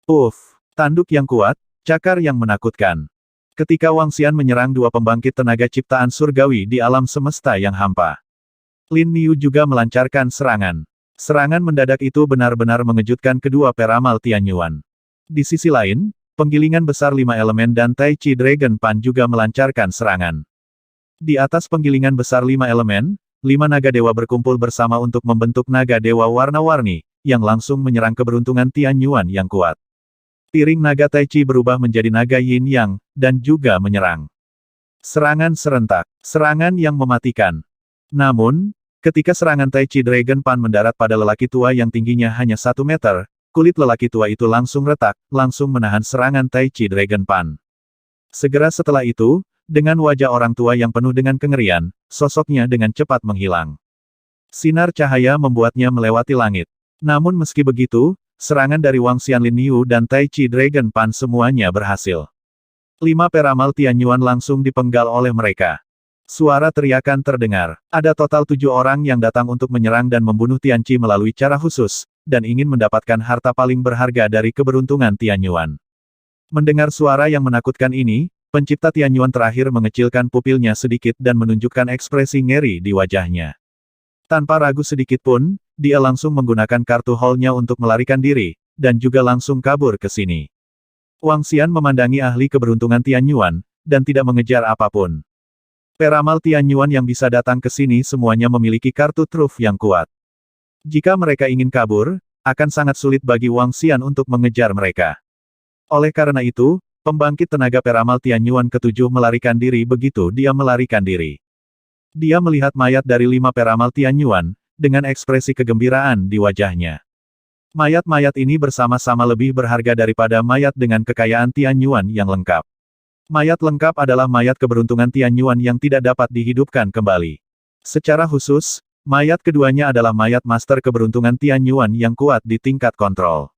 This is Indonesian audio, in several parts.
Puff! Tanduk yang kuat, cakar yang menakutkan. Ketika Wang Xian menyerang dua pembangkit tenaga ciptaan surgawi di alam semesta yang hampa. Lin Niu juga melancarkan serangan. Serangan mendadak itu benar-benar mengejutkan kedua peramal Tianyuan. Di sisi lain, penggilingan besar lima elemen dan Tai Chi Dragon Pan juga melancarkan serangan. Di atas penggilingan besar lima elemen, lima naga dewa berkumpul bersama untuk membentuk naga dewa warna-warni, yang langsung menyerang keberuntungan Tianyuan yang kuat. Piring naga Tai Chi berubah menjadi naga Yin Yang, dan juga menyerang. Serangan serentak, serangan yang mematikan. Namun, ketika serangan Tai Chi Dragon Pan mendarat pada lelaki tua yang tingginya hanya 1 meter, kulit lelaki tua itu langsung retak, langsung menahan serangan Tai Chi Dragon Pan. Segera setelah itu, dengan wajah orang tua yang penuh dengan kengerian, sosoknya dengan cepat menghilang. Sinar cahaya membuatnya melewati langit. Namun meski begitu, serangan dari Wang Xian, Lin Niu dan Tai Chi Dragon Pan semuanya berhasil. 5 peramal Tianyuan langsung dipenggal oleh mereka. Suara teriakan terdengar. Ada total 7 orang yang datang untuk menyerang dan membunuh Tianqi melalui cara khusus, dan ingin mendapatkan harta paling berharga dari keberuntungan Tianyuan. Mendengar suara yang menakutkan ini, pencipta Tianyuan terakhir mengecilkan pupilnya sedikit dan menunjukkan ekspresi ngeri di wajahnya. Tanpa ragu sedikit pun, dia langsung menggunakan kartu hall-nya untuk melarikan diri, dan juga langsung kabur ke sini. Wang Xian memandangi ahli keberuntungan Tianyuan, dan tidak mengejar apapun. Peramal Tianyuan yang bisa datang ke sini semuanya memiliki kartu truf yang kuat. Jika mereka ingin kabur, akan sangat sulit bagi Wang Xian untuk mengejar mereka. Oleh karena itu, pembangkit tenaga peramal Tianyuan ke-7 melarikan diri begitu dia melarikan diri. Dia melihat mayat dari 5 peramal Tianyuan, dengan ekspresi kegembiraan di wajahnya. Mayat-mayat ini bersama-sama lebih berharga daripada mayat dengan kekayaan Tianyuan yang lengkap. Mayat lengkap adalah mayat keberuntungan Tianyuan yang tidak dapat dihidupkan kembali. Secara khusus, mayat keduanya adalah mayat master keberuntungan Tianyuan yang kuat di tingkat kontrol.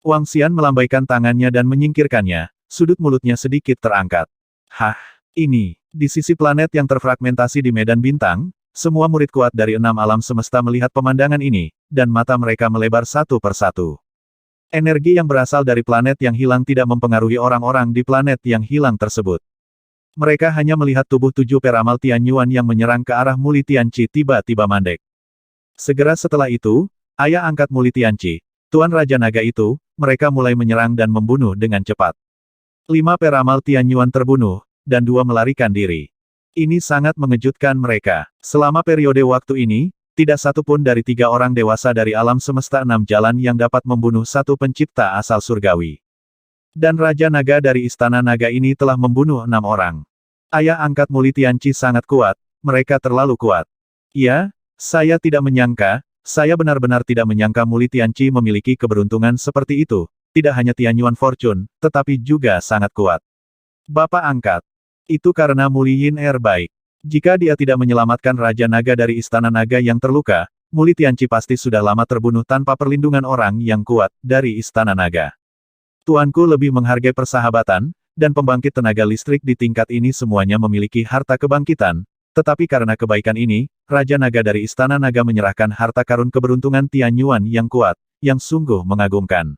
Wang Xian melambaikan tangannya dan menyingkirkannya, sudut mulutnya sedikit terangkat. Hah, ini, di sisi planet yang terfragmentasi di medan bintang, semua murid kuat dari 6 alam semesta melihat pemandangan ini, dan mata mereka melebar satu persatu. Energi yang berasal dari planet yang hilang tidak mempengaruhi orang-orang di planet yang hilang tersebut. Mereka hanya melihat tubuh 7 peramal Tianyuan yang menyerang ke arah Muli Tianqi tiba-tiba mandek. Segera setelah itu, ayah angkat Muli Tianqi, Tuan Raja Naga itu, mereka mulai menyerang dan membunuh dengan cepat. 5 peramal Tianyuan terbunuh, dan 2 melarikan diri. Ini sangat mengejutkan mereka. Selama periode waktu ini, tidak satu pun dari 3 orang dewasa dari alam semesta 6 jalan yang dapat membunuh satu pencipta asal surgawi. Dan Raja Naga dari Istana Naga ini telah membunuh 6 orang. Ayah angkat Muli Tianqi sangat kuat, mereka terlalu kuat. Ya, saya tidak menyangka, saya benar-benar tidak menyangka Muli Tianqi memiliki keberuntungan seperti itu, tidak hanya Tianyuan Fortune, tetapi juga sangat kuat. Bapak angkat. Itu karena Muli Yin Er baik. Jika dia tidak menyelamatkan Raja Naga dari Istana Naga yang terluka, Muli Tianqi pasti sudah lama terbunuh tanpa perlindungan orang yang kuat dari Istana Naga. Tuanku lebih menghargai persahabatan, dan pembangkit tenaga listrik di tingkat ini semuanya memiliki harta kebangkitan, tetapi karena kebaikan ini, Raja Naga dari Istana Naga menyerahkan harta karun keberuntungan Tianyuan yang kuat, yang sungguh mengagumkan.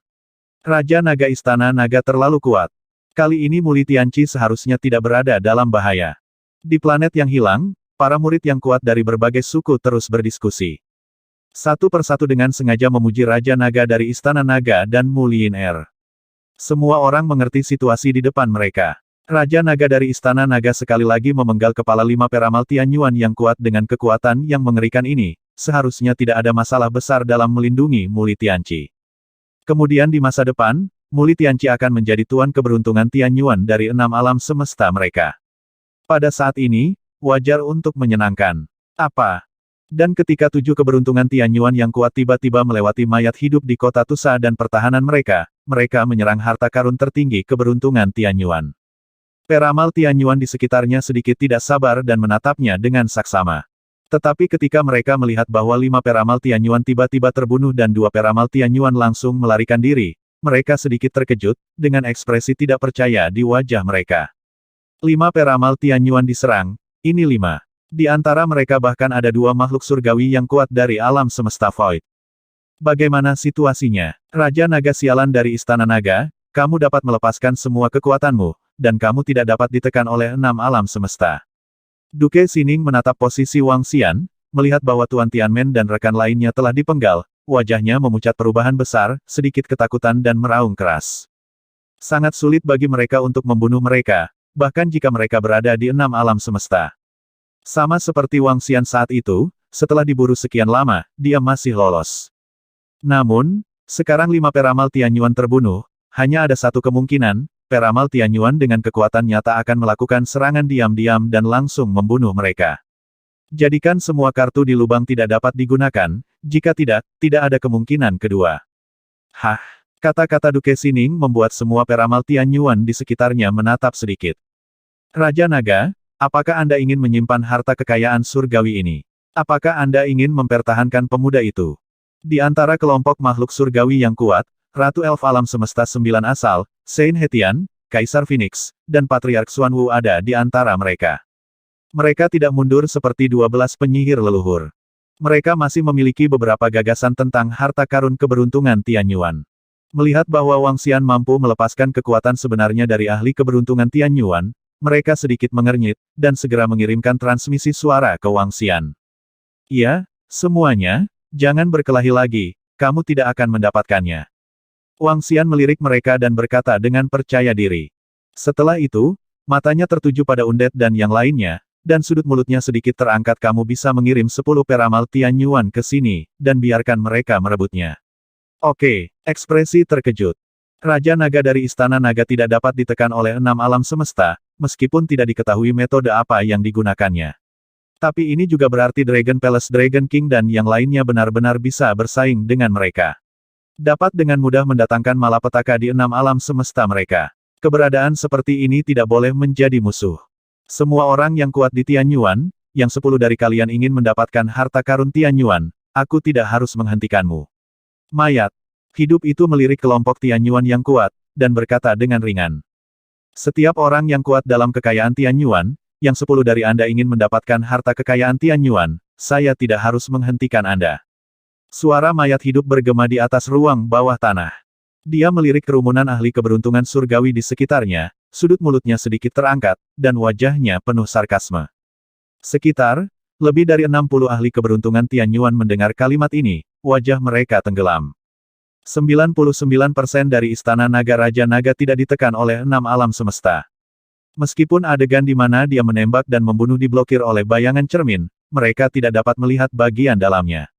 Raja Naga Istana Naga terlalu kuat. Kali ini Muli Tianqi seharusnya tidak berada dalam bahaya. Di planet yang hilang, para murid yang kuat dari berbagai suku terus berdiskusi. Satu persatu dengan sengaja memuji Raja Naga dari Istana Naga dan Muli Yin Er. Semua orang mengerti situasi di depan mereka. Raja Naga dari Istana Naga sekali lagi memenggal kepala 5 peramal Tianyuan yang kuat dengan kekuatan yang mengerikan ini, seharusnya tidak ada masalah besar dalam melindungi Muli Tianqi. Kemudian di masa depan, Muli Tianqi akan menjadi tuan keberuntungan Tianyuan dari 6 alam semesta mereka. Pada saat ini, wajar untuk menyenangkan. Apa? Dan ketika 7 keberuntungan Tianyuan yang kuat tiba-tiba melewati mayat hidup di kota Tusa dan pertahanan mereka, mereka menyerang harta karun tertinggi keberuntungan Tianyuan. Peramal Tianyuan di sekitarnya sedikit tidak sabar dan menatapnya dengan saksama. Tetapi ketika mereka melihat bahwa 5 peramal Tianyuan tiba-tiba terbunuh dan 2 peramal Tianyuan langsung melarikan diri, mereka sedikit terkejut, dengan ekspresi tidak percaya di wajah mereka. 5 peramal Tianyuan diserang, ini 5. Di antara mereka bahkan ada 2 makhluk surgawi yang kuat dari alam semesta Void. Bagaimana situasinya? Raja Naga Sialan dari Istana Naga, kamu dapat melepaskan semua kekuatanmu, dan kamu tidak dapat ditekan oleh 6 alam semesta. Duke Xining menatap posisi Wang Xian, melihat bahwa Tuan Tianmen dan rekan lainnya telah dipenggal, wajahnya memucat perubahan besar, sedikit ketakutan dan meraung keras. Sangat sulit bagi mereka untuk membunuh mereka, bahkan jika mereka berada di 6 alam semesta. Sama seperti Wang Xian saat itu, setelah diburu sekian lama, dia masih lolos. Namun, sekarang 5 peramal Tianyuan terbunuh, hanya ada satu kemungkinan, peramal Tianyuan dengan kekuatan nyata akan melakukan serangan diam-diam dan langsung membunuh mereka. Jadikan semua kartu di lubang tidak dapat digunakan, jika tidak, tidak ada kemungkinan kedua. Hah? Kata-kata Duke Xining membuat semua peramal Tianyuan di sekitarnya menatap sedikit. Raja Naga, apakah Anda ingin menyimpan harta kekayaan surgawi ini? Apakah Anda ingin mempertahankan pemuda itu? Di antara kelompok makhluk surgawi yang kuat, Ratu Elf Alam Semesta 9 asal, Saint Hetian, Kaisar Phoenix, dan Patriark Xuanwu ada di antara mereka. Mereka tidak mundur seperti 12 penyihir leluhur. Mereka masih memiliki beberapa gagasan tentang harta karun keberuntungan Tianyuan. Melihat bahwa Wang Xian mampu melepaskan kekuatan sebenarnya dari ahli keberuntungan Tianyuan, mereka sedikit mengernyit, dan segera mengirimkan transmisi suara ke Wang Xian. Iya, semuanya, jangan berkelahi lagi, kamu tidak akan mendapatkannya. Wang Xian melirik mereka dan berkata dengan percaya diri. Setelah itu, matanya tertuju pada Undead dan yang lainnya, dan sudut mulutnya sedikit terangkat. Kamu bisa mengirim 10 peramal Tianyuan ke sini, dan biarkan mereka merebutnya. Oke, ekspresi terkejut. Raja Naga dari Istana Naga tidak dapat ditekan oleh 6 alam semesta, meskipun tidak diketahui metode apa yang digunakannya. Tapi ini juga berarti Dragon Palace Dragon King dan yang lainnya benar-benar bisa bersaing dengan mereka. Dapat dengan mudah mendatangkan malapetaka di 6 alam semesta mereka. Keberadaan seperti ini tidak boleh menjadi musuh. Semua orang yang kuat di Tianyuan, yang 10 dari kalian ingin mendapatkan harta karun Tianyuan, aku tidak harus menghentikanmu. Mayat. Hidup itu melirik kelompok Tianyuan yang kuat, dan berkata dengan ringan. Setiap orang yang kuat dalam kekayaan Tianyuan, yang 10 dari Anda ingin mendapatkan harta kekayaan Tianyuan, saya tidak harus menghentikan Anda. Suara mayat hidup bergema di atas ruang bawah tanah. Dia melirik kerumunan ahli keberuntungan surgawi di sekitarnya, sudut mulutnya sedikit terangkat, dan wajahnya penuh sarkasme. Sekitar, lebih dari 60 ahli keberuntungan Tianyuan mendengar kalimat ini, wajah mereka tenggelam. 99% dari Istana Naga Raja Naga tidak ditekan oleh 6 alam semesta. Meskipun adegan di mana dia menembak dan membunuh diblokir oleh bayangan cermin, mereka tidak dapat melihat bagian dalamnya.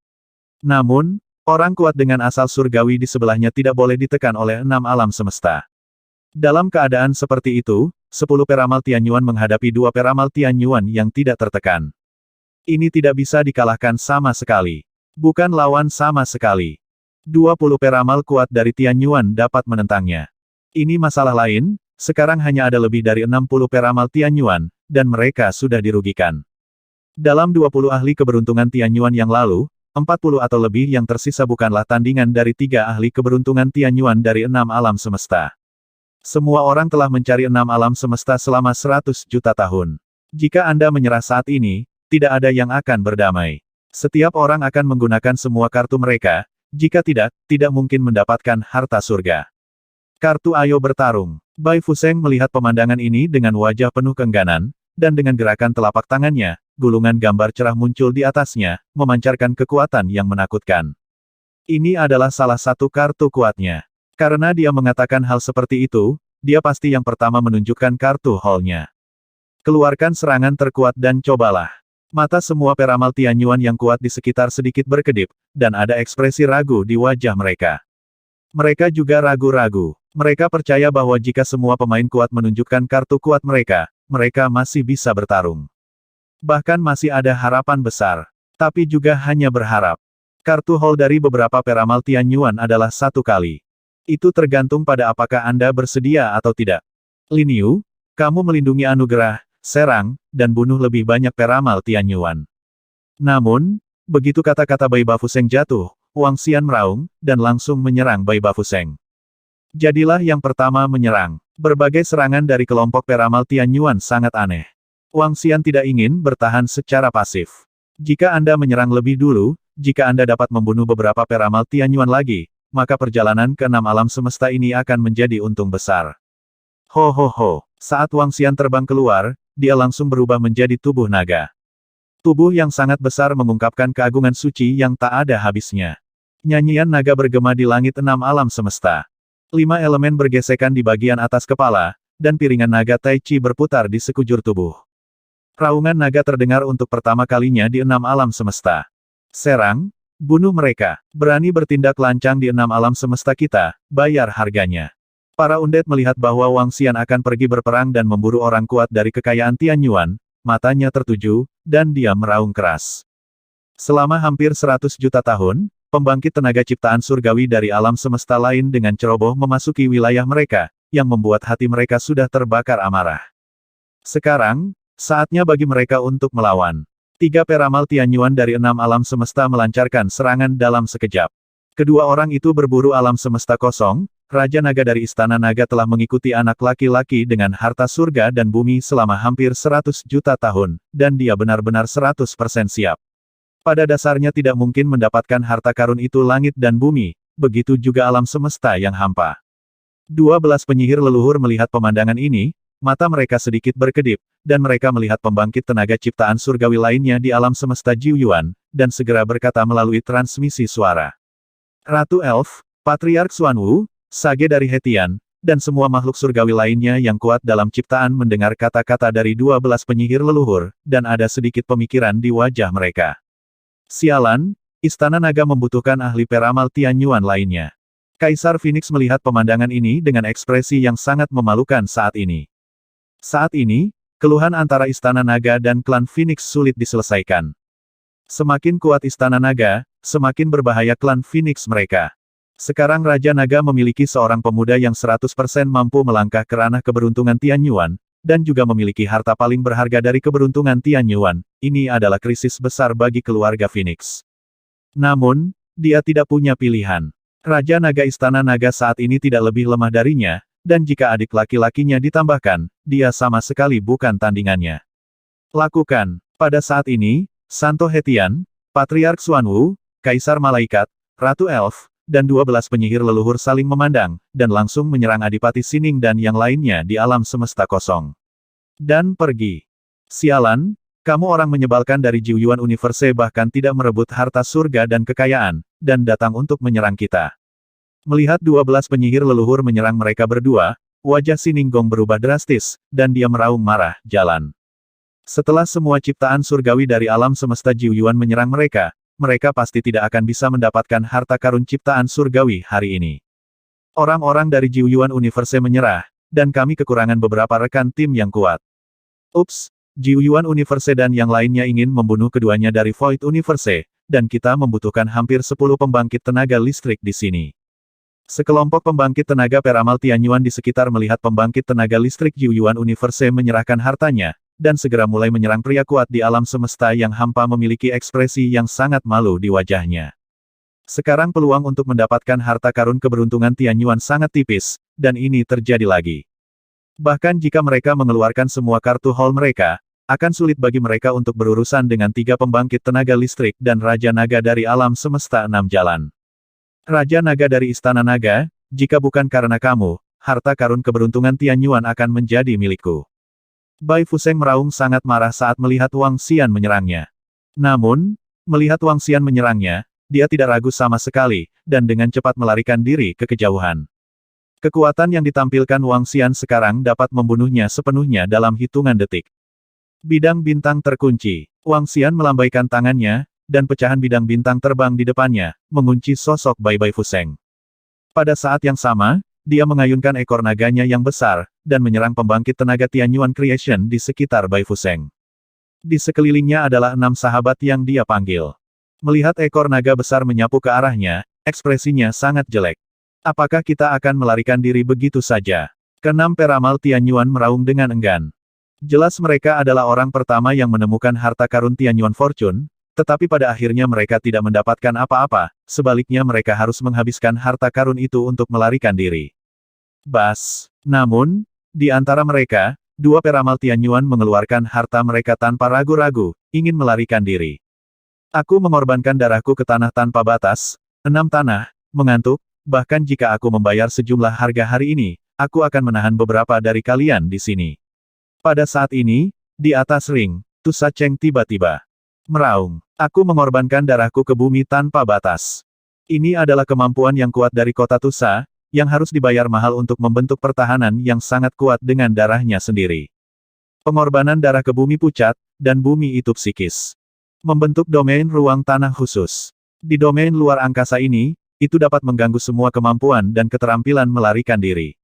Namun, orang kuat dengan asal surgawi di sebelahnya tidak boleh ditekan oleh 6 alam semesta. Dalam keadaan seperti itu, 10 peramal Tianyuan menghadapi 2 peramal Tianyuan yang tidak tertekan. Ini tidak bisa dikalahkan sama sekali. Bukan lawan sama sekali. 20 peramal kuat dari Tianyuan dapat menentangnya. Ini masalah lain, sekarang hanya ada lebih dari 60 peramal Tianyuan, dan mereka sudah dirugikan. Dalam 20 ahli keberuntungan Tianyuan yang lalu, 40 atau lebih yang tersisa bukanlah tandingan dari 3 ahli keberuntungan Tianyuan dari 6 alam semesta. Semua orang telah mencari 6 alam semesta selama 100 juta tahun. Jika Anda menyerah saat ini, tidak ada yang akan berdamai. Setiap orang akan menggunakan semua kartu mereka, jika tidak, tidak mungkin mendapatkan harta surga. Kartu Ayo Bertarung. Bai Fuseng melihat pemandangan ini dengan wajah penuh keengganan, dan dengan gerakan telapak tangannya, gulungan gambar cerah muncul di atasnya, memancarkan kekuatan yang menakutkan. Ini adalah salah satu kartu kuatnya. Karena dia mengatakan hal seperti itu, dia pasti yang pertama menunjukkan kartu hall-nya. Keluarkan serangan terkuat dan cobalah. Mata semua peramal Tianyuan yang kuat di sekitar sedikit berkedip, dan ada ekspresi ragu di wajah mereka. Mereka juga ragu-ragu. Mereka percaya bahwa jika semua pemain kuat menunjukkan kartu kuat mereka, mereka masih bisa bertarung. Bahkan masih ada harapan besar. Tapi juga hanya berharap. Kartu hall dari beberapa peramal Tianyuan adalah 1 kali. Itu tergantung pada apakah Anda bersedia atau tidak. Lin Yu, kamu melindungi anugerah, serang, dan bunuh lebih banyak peramal Tianyuan. Namun, begitu kata-kata Bai Bafuseng jatuh, Wang Xian meraung, dan langsung menyerang Bai Bafuseng. Jadilah yang pertama menyerang. Berbagai serangan dari kelompok peramal Tianyuan sangat aneh. Wang Xian tidak ingin bertahan secara pasif. Jika Anda menyerang lebih dulu, jika Anda dapat membunuh beberapa peramal Tianyuan lagi, maka perjalanan ke 6 alam semesta ini akan menjadi untung besar. Ho ho ho. Saat Wang Xian terbang keluar, dia langsung berubah menjadi tubuh naga. Tubuh yang sangat besar mengungkapkan keagungan suci yang tak ada habisnya. Nyanyian naga bergema di langit 6 alam semesta. 5 elemen bergesekan di bagian atas kepala, dan piringan naga Tai Chi berputar di sekujur tubuh. Raungan naga terdengar untuk pertama kalinya di 6 alam semesta. Serang, bunuh mereka. Berani bertindak lancang di 6 alam semesta kita, bayar harganya. Para undet melihat bahwa Wang Xian akan pergi berperang dan memburu orang kuat dari kekayaan Tianyuan, matanya tertuju, dan dia meraung keras. Selama hampir 100 juta tahun, pembangkit tenaga ciptaan surgawi dari alam semesta lain dengan ceroboh memasuki wilayah mereka, yang membuat hati mereka sudah terbakar amarah. Sekarang, saatnya bagi mereka untuk melawan. 3 peramal Tianyuan dari 6 alam semesta melancarkan serangan dalam sekejap. Kedua orang itu berburu alam semesta kosong. Raja Naga dari Istana Naga telah mengikuti anak laki-laki dengan harta surga dan bumi selama hampir 100 juta tahun, dan dia benar-benar 100% siap. Pada dasarnya tidak mungkin mendapatkan harta karun itu langit dan bumi, begitu juga alam semesta yang hampa. 12 penyihir leluhur melihat pemandangan ini, mata mereka sedikit berkedip, dan mereka melihat pembangkit tenaga ciptaan surgawi lainnya di alam semesta Jiuyuan, dan segera berkata melalui transmisi suara. Ratu Elf, Patriark Xuanwu, Sage dari Hetian, dan semua makhluk surgawi lainnya yang kuat dalam ciptaan mendengar kata-kata dari 12 penyihir leluhur, dan ada sedikit pemikiran di wajah mereka. Sialan, Istana Naga membutuhkan ahli peramal Tianyuan lainnya. Kaisar Phoenix melihat pemandangan ini dengan ekspresi yang sangat memalukan saat ini. Saat ini, keluhan antara Istana Naga dan klan Phoenix sulit diselesaikan. Semakin kuat Istana Naga, semakin berbahaya klan Phoenix mereka. Sekarang Raja Naga memiliki seorang pemuda yang 100% mampu melangkah ke ranah keberuntungan Tianyuan, dan juga memiliki harta paling berharga dari keberuntungan Tianyuan. Ini adalah krisis besar bagi keluarga Phoenix. Namun, dia tidak punya pilihan. Raja Naga Istana Naga saat ini tidak lebih lemah darinya, dan jika adik laki-lakinya ditambahkan, dia sama sekali bukan tandingannya. Lakukan. Pada saat ini, Santo Hetian, Patriark Xuanwu, Kaisar Malaikat, Ratu Elf, dan 12 penyihir leluhur saling memandang, dan langsung menyerang Adipati Sining dan yang lainnya di alam semesta kosong. Dan pergi. Sialan, kamu orang menyebalkan dari Jiuyuan Universe bahkan tidak merebut harta surga dan kekayaan, dan datang untuk menyerang kita. Melihat 12 penyihir leluhur menyerang mereka berdua, wajah Sininggong berubah drastis, dan dia meraung marah, jalan. Setelah semua ciptaan surgawi dari alam semesta Jiuyuan menyerang mereka, mereka pasti tidak akan bisa mendapatkan harta karun ciptaan surgawi hari ini. Orang-orang dari Jiuyuan Universe menyerah, dan kami kekurangan beberapa rekan tim yang kuat. Ups, Jiuyuan Universe dan yang lainnya ingin membunuh keduanya dari Void Universe, dan kita membutuhkan hampir 10 pembangkit tenaga listrik di sini. Sekelompok pembangkit tenaga peramal Tianyuan di sekitar melihat pembangkit tenaga listrik Jiuyuan Universe menyerahkan hartanya, dan segera mulai menyerang pria kuat di alam semesta yang hampa memiliki ekspresi yang sangat malu di wajahnya. Sekarang peluang untuk mendapatkan harta karun keberuntungan Tianyuan sangat tipis, dan ini terjadi lagi. Bahkan jika mereka mengeluarkan semua kartu haul mereka, akan sulit bagi mereka untuk berurusan dengan 3 pembangkit tenaga listrik dan Raja Naga dari alam semesta 6 jalan. Raja Naga dari Istana Naga, jika bukan karena kamu, harta karun keberuntungan Tianyuan akan menjadi milikku. Bai Fuseng meraung sangat marah saat melihat Wang Xian menyerangnya. Namun, melihat Wang Xian menyerangnya, dia tidak ragu sama sekali, dan dengan cepat melarikan diri ke kejauhan. Kekuatan yang ditampilkan Wang Xian sekarang dapat membunuhnya sepenuhnya dalam hitungan detik. Bidang bintang terkunci. Wang Xian melambaikan tangannya, dan pecahan bidang bintang terbang di depannya, mengunci sosok Bai Fuseng. Pada saat yang sama, dia mengayunkan ekor naganya yang besar, dan menyerang pembangkit tenaga Tianyuan Creation di sekitar Bai Fuseng. Di sekelilingnya adalah 6 sahabat yang dia panggil. Melihat ekor naga besar menyapu ke arahnya, ekspresinya sangat jelek. Apakah kita akan melarikan diri begitu saja? Keenam peramal Tianyuan meraung dengan enggan. Jelas mereka adalah orang pertama yang menemukan harta karun Tianyuan Fortune, tetapi pada akhirnya mereka tidak mendapatkan apa-apa, sebaliknya mereka harus menghabiskan harta karun itu untuk melarikan diri. Bas. Namun, di antara mereka, 2 peramal Tianyuan mengeluarkan harta mereka tanpa ragu-ragu, ingin melarikan diri. Aku mengorbankan darahku ke tanah tanpa batas, 6 tanah, mengantuk, bahkan jika aku membayar sejumlah harga hari ini, aku akan menahan beberapa dari kalian di sini. Pada saat ini, di atas ring, Tusa Cheng tiba-tiba meraung. Aku mengorbankan darahku ke bumi tanpa batas. Ini adalah kemampuan yang kuat dari kota Tusa, yang harus dibayar mahal untuk membentuk pertahanan yang sangat kuat dengan darahnya sendiri. Pengorbanan darah ke bumi pucat, dan bumi itu psikis. Membentuk domain ruang tanah khusus. Di domain luar angkasa ini, itu dapat mengganggu semua kemampuan dan keterampilan melarikan diri.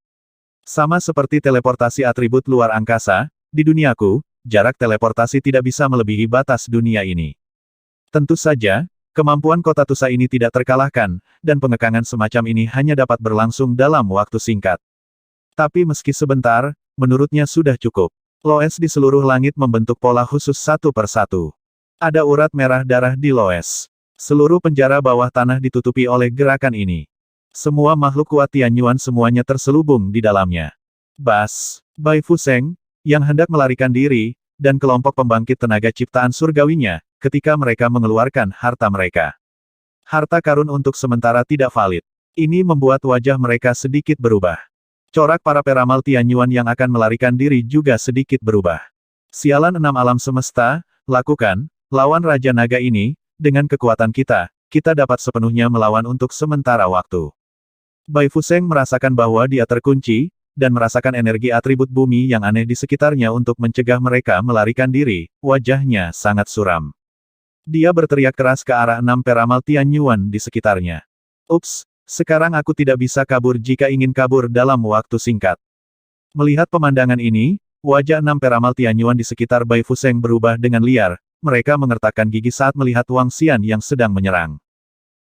Sama seperti teleportasi atribut luar angkasa, di duniaku, jarak teleportasi tidak bisa melebihi batas dunia ini. Tentu saja, kemampuan kota Tusa ini tidak terkalahkan, dan pengekangan semacam ini hanya dapat berlangsung dalam waktu singkat. Tapi meski sebentar, menurutnya sudah cukup. Loes di seluruh langit membentuk pola khusus satu per satu. Ada urat merah darah di Loes. Seluruh penjara bawah tanah ditutupi oleh gerakan ini. Semua makhluk kuat Tianyuan semuanya terselubung di dalamnya. Bas, Bai Fuseng, yang hendak melarikan diri, dan kelompok pembangkit tenaga ciptaan surgawinya, ketika mereka mengeluarkan harta mereka. Harta karun untuk sementara tidak valid. Ini membuat wajah mereka sedikit berubah. Corak para peramal Tianyuan yang akan melarikan diri juga sedikit berubah. Sialan 6 alam semesta, lakukan, lawan Raja Naga ini, dengan kekuatan kita dapat sepenuhnya melawan untuk sementara waktu. Bai Fuseng merasakan bahwa dia terkunci, dan merasakan energi atribut bumi yang aneh di sekitarnya untuk mencegah mereka melarikan diri, wajahnya sangat suram. Dia berteriak keras ke arah 6 peramal Tianyuan di sekitarnya. Ups! Sekarang aku tidak bisa kabur jika ingin kabur dalam waktu singkat. Melihat pemandangan ini, wajah 6 peramal Tianyuan di sekitar Bai Fuseng berubah dengan liar, mereka mengertakkan gigi saat melihat Wang Xian yang sedang menyerang.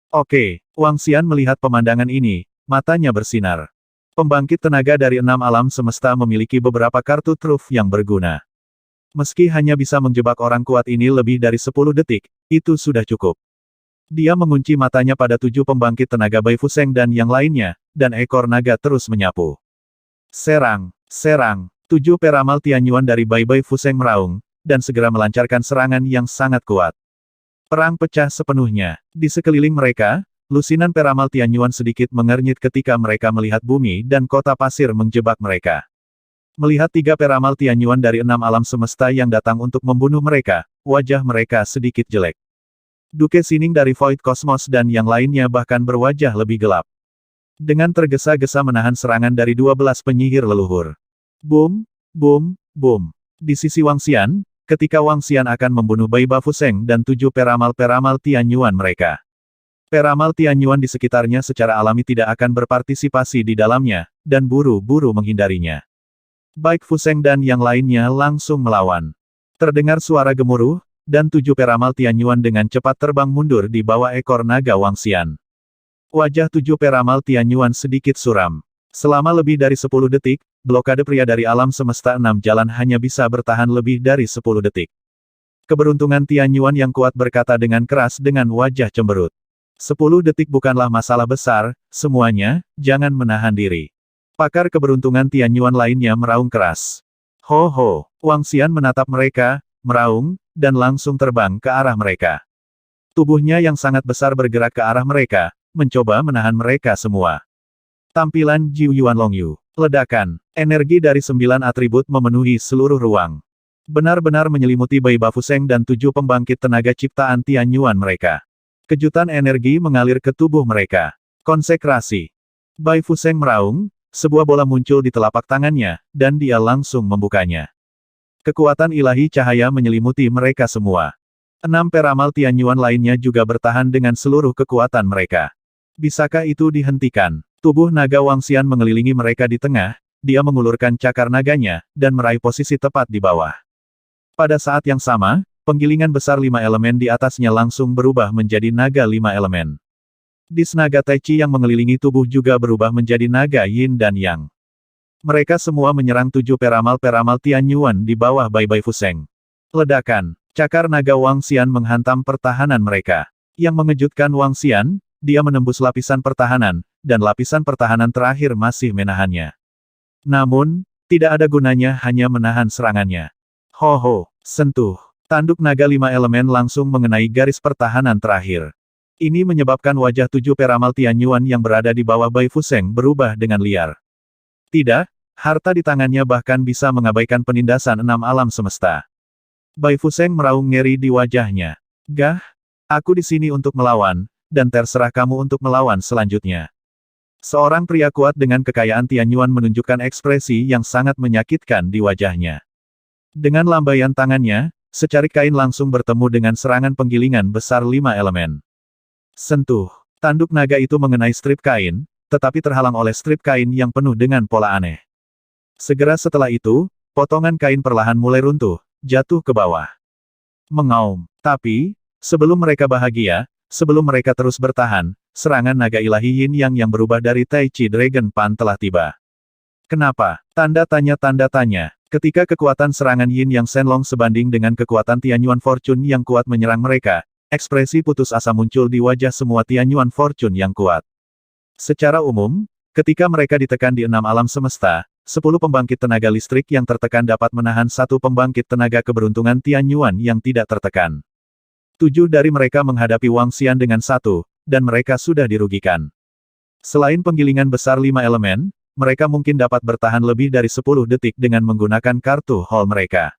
Oke, Wang Xian melihat pemandangan ini, matanya bersinar. Pembangkit tenaga dari 6 alam semesta memiliki beberapa kartu truf yang berguna. Meski hanya bisa menjebak orang kuat ini lebih dari 10 detik, itu sudah cukup. Dia mengunci matanya pada 7 pembangkit tenaga Bai Fuseng dan yang lainnya, dan ekor naga terus menyapu. Serang, serang, 7 peramal Tianyuan dari Bai Fuseng meraung, dan segera melancarkan serangan yang sangat kuat. Perang pecah sepenuhnya. Di sekeliling mereka, lusinan peramal Tianyuan sedikit mengernyit ketika mereka melihat bumi dan kota pasir menjebak mereka. Melihat 3 peramal Tianyuan dari 6 alam semesta yang datang untuk membunuh mereka, wajah mereka sedikit jelek. Duke Sining dari Void Cosmos dan yang lainnya bahkan berwajah lebih gelap. Dengan tergesa-gesa menahan serangan dari 12 penyihir leluhur. Boom, boom, boom. Di sisi Wang Xian, ketika Wang Xian akan membunuh Bai Fuseng dan 7 peramal-peramal Tianyuan mereka. Peramal Tianyuan di sekitarnya secara alami tidak akan berpartisipasi di dalamnya, dan buru-buru menghindarinya. Bai Fuseng dan yang lainnya langsung melawan. Terdengar suara gemuruh, dan 7 peramal Tianyuan dengan cepat terbang mundur di bawah ekor naga Wang Xian. Wajah 7 peramal Tianyuan sedikit suram. Selama lebih dari 10 detik, blokade pria dari alam semesta 6 jalan hanya bisa bertahan lebih dari 10 detik. Keberuntungan Tianyuan yang kuat berkata dengan keras dengan wajah cemberut. 10 detik bukanlah masalah besar, semuanya, jangan menahan diri. Pakar keberuntungan Tianyuan lainnya meraung keras. Ho ho, Wang Xian menatap mereka, meraung, dan langsung terbang ke arah mereka. Tubuhnya yang sangat besar bergerak ke arah mereka, mencoba menahan mereka semua. Tampilan Jiu Yuan Longyu. Ledakan. Energi dari 9 atribut memenuhi seluruh ruang. Benar-benar menyelimuti Bai Fuseng dan 7 pembangkit tenaga ciptaan Tianyuan mereka. Kejutan energi mengalir ke tubuh mereka. Konsekrasi. Bai Fuseng meraung, sebuah bola muncul di telapak tangannya, dan dia langsung membukanya. Kekuatan ilahi cahaya menyelimuti mereka semua. 6 peramal Tianyuan lainnya juga bertahan dengan seluruh kekuatan mereka. Bisakah itu dihentikan? Tubuh naga Wang Xian mengelilingi mereka di tengah, dia mengulurkan cakar naganya, dan meraih posisi tepat di bawah. Pada saat yang sama, penggilingan besar 5 elemen di atasnya langsung berubah menjadi naga 5 elemen. Dis naga Tai Chi yang mengelilingi tubuh juga berubah menjadi naga Yin dan Yang. Mereka semua menyerang 7 peramal-peramal Tianyuan di bawah Bai Fuseng. Ledakan. Cakar naga Wang Xian menghantam pertahanan mereka. Yang mengejutkan Wang Xian, dia menembus lapisan pertahanan, dan lapisan pertahanan terakhir masih menahannya. Namun, tidak ada gunanya hanya menahan serangannya. Ho ho, sentuh. Tanduk naga 5 elemen langsung mengenai garis pertahanan terakhir. Ini menyebabkan wajah 7 peramal Tianyuan yang berada di bawah Bai Fuseng berubah dengan liar. Tidak, harta di tangannya bahkan bisa mengabaikan penindasan 6 alam semesta. Bai Fuseng meraung ngeri di wajahnya. Gah, aku di sini untuk melawan, dan terserah kamu untuk melawan selanjutnya. Seorang pria kuat dengan kekayaan Tianyuan menunjukkan ekspresi yang sangat menyakitkan di wajahnya. Dengan lambaian tangannya, secarik kain langsung bertemu dengan serangan penggilingan besar 5 elemen. Sentuh. Tanduk naga itu mengenai strip kain, tetapi terhalang oleh strip kain yang penuh dengan pola aneh. Segera setelah itu, potongan kain perlahan mulai runtuh, jatuh ke bawah. Mengaum. Tapi, sebelum mereka bahagia, sebelum mereka terus bertahan, serangan naga ilahi Yin yang berubah dari Tai Chi Dragon Pan telah tiba. Kenapa? Tanda tanya. Ketika kekuatan serangan Yin Yang Shenlong sebanding dengan kekuatan Tianyuan Fortune yang kuat menyerang mereka, ekspresi putus asa muncul di wajah semua Tianyuan Fortune yang kuat. Secara umum, ketika mereka ditekan di 6 alam semesta, 10 pembangkit tenaga listrik yang tertekan dapat menahan 1 pembangkit tenaga keberuntungan Tianyuan yang tidak tertekan. 7 dari mereka menghadapi Wang Xian dengan 1, dan mereka sudah dirugikan. Selain penggilingan besar 5 elemen, mereka mungkin dapat bertahan lebih dari 10 detik dengan menggunakan kartu hall mereka.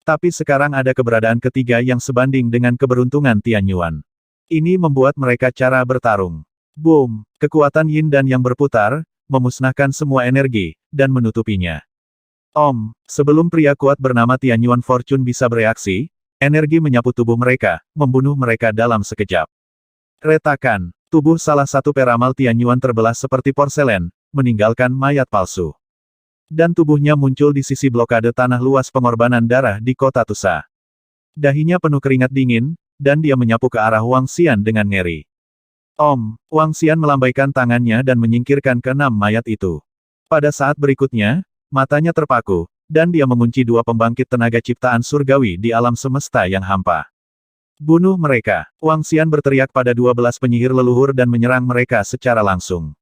Tapi sekarang ada keberadaan ketiga yang sebanding dengan keberuntungan Tianyuan. Ini membuat mereka cara bertarung. Boom! Kekuatan Yin dan Yang berputar, memusnahkan semua energi, dan menutupinya. Sebelum pria kuat bernama Tianyuan Fortune bisa bereaksi, energi menyapu tubuh mereka, membunuh mereka dalam sekejap. Retakan. Tubuh salah satu peramal Tianyuan terbelah seperti porselen, meninggalkan mayat palsu. Dan tubuhnya muncul di sisi blokade tanah luas pengorbanan darah di kota Tusa. Dahinya penuh keringat dingin, dan dia menyapu ke arah Wang Xian dengan ngeri. Wang Xian melambaikan tangannya dan menyingkirkan ke-6 mayat itu. Pada saat berikutnya, matanya terpaku, dan dia mengunci 2 pembangkit tenaga ciptaan surgawi di alam semesta yang hampa. Bunuh mereka! Wang Xian berteriak pada 12 penyihir leluhur dan menyerang mereka secara langsung.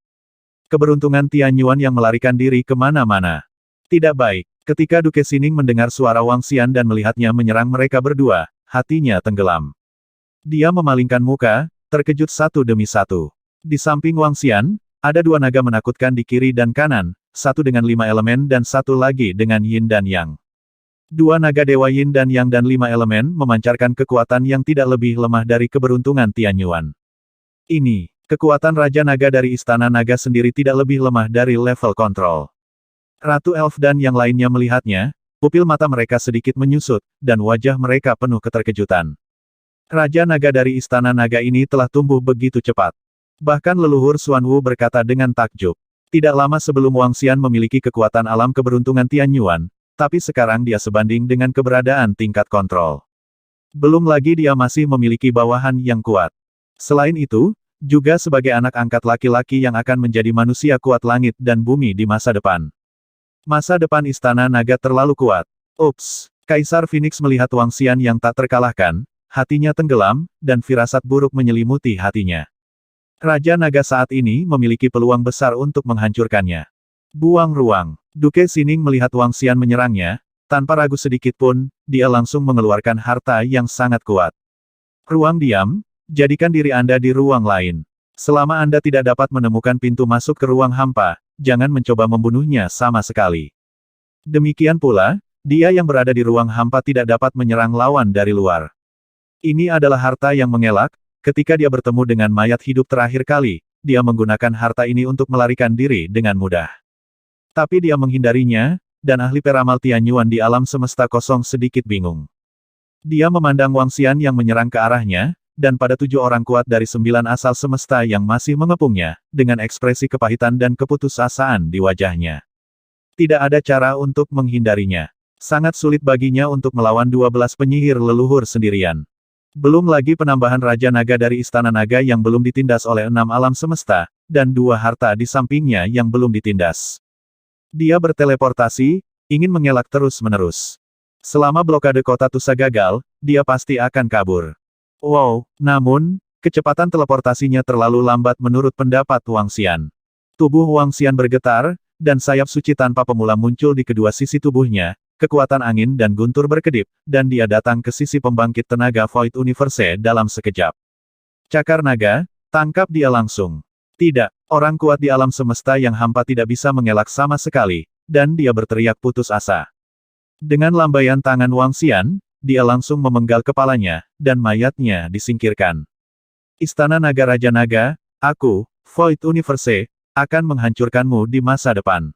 Keberuntungan Tianyuan yang melarikan diri kemana-mana. Tidak baik. Ketika Duke Xining mendengar suara Wang Xian dan melihatnya menyerang mereka berdua, hatinya tenggelam. Dia memalingkan muka, terkejut satu demi satu. Di samping Wang Xian, ada 2 naga menakutkan di kiri dan kanan, 1 dengan 5 elemen dan 1 lagi dengan Yin dan Yang. 2 naga dewa Yin dan Yang dan 5 elemen memancarkan kekuatan yang tidak lebih lemah dari keberuntungan Tianyuan. Ini. Kekuatan Raja Naga dari Istana Naga sendiri tidak lebih lemah dari level kontrol. Ratu Elf dan yang lainnya melihatnya, pupil mata mereka sedikit menyusut, dan wajah mereka penuh keterkejutan. Raja Naga dari Istana Naga ini telah tumbuh begitu cepat. Bahkan leluhur Xuan Wu berkata dengan takjub. Tidak lama sebelum Wang Xian memiliki kekuatan alam keberuntungan Tianyuan, tapi sekarang dia sebanding dengan keberadaan tingkat kontrol. Belum lagi dia masih memiliki bawahan yang kuat. Selain itu, juga sebagai anak angkat laki-laki yang akan menjadi manusia kuat langit dan bumi di masa depan. Masa depan Istana Naga terlalu kuat. Ups! Kaisar Phoenix melihat Wang Xian yang tak terkalahkan, hatinya tenggelam, dan firasat buruk menyelimuti hatinya. Raja Naga saat ini memiliki peluang besar untuk menghancurkannya. Buang ruang. Duke Xining melihat Wang Xian menyerangnya, tanpa ragu sedikit pun, dia langsung mengeluarkan harta yang sangat kuat. Ruang diam. Jadikan diri Anda di ruang lain. Selama Anda tidak dapat menemukan pintu masuk ke ruang hampa, jangan mencoba membunuhnya sama sekali. Demikian pula, dia yang berada di ruang hampa tidak dapat menyerang lawan dari luar. Ini adalah harta yang mengelak, ketika dia bertemu dengan mayat hidup terakhir kali, dia menggunakan harta ini untuk melarikan diri dengan mudah. Tapi dia menghindarinya, dan ahli peramal Tianyuan di alam semesta kosong sedikit bingung. Dia memandang Wang Xian yang menyerang ke arahnya, dan pada 7 orang kuat dari 9 asal semesta yang masih mengepungnya, dengan ekspresi kepahitan dan keputusasaan di wajahnya. Tidak ada cara untuk menghindarinya. Sangat sulit baginya untuk melawan 12 penyihir leluhur sendirian. Belum lagi penambahan Raja Naga dari Istana Naga yang belum ditindas oleh 6 alam semesta, dan 2 harta di sampingnya yang belum ditindas. Dia berteleportasi, ingin mengelak terus-menerus. Selama blokade kota Tusa gagal, dia pasti akan kabur. Wow, namun, kecepatan teleportasinya terlalu lambat menurut pendapat Wang Xian. Tubuh Wang Xian bergetar, dan sayap suci tanpa pemula muncul di kedua sisi tubuhnya, kekuatan angin dan guntur berkedip, dan dia datang ke sisi pembangkit tenaga Void Universe dalam sekejap. Cakar naga, tangkap dia langsung. Tidak, orang kuat di alam semesta yang hampa tidak bisa mengelak sama sekali, dan dia berteriak putus asa. Dengan lambaian tangan Wang Xian, dia langsung memenggal kepalanya, dan mayatnya disingkirkan. Istana Naga Raja Naga, aku, Void Universe, akan menghancurkanmu di masa depan.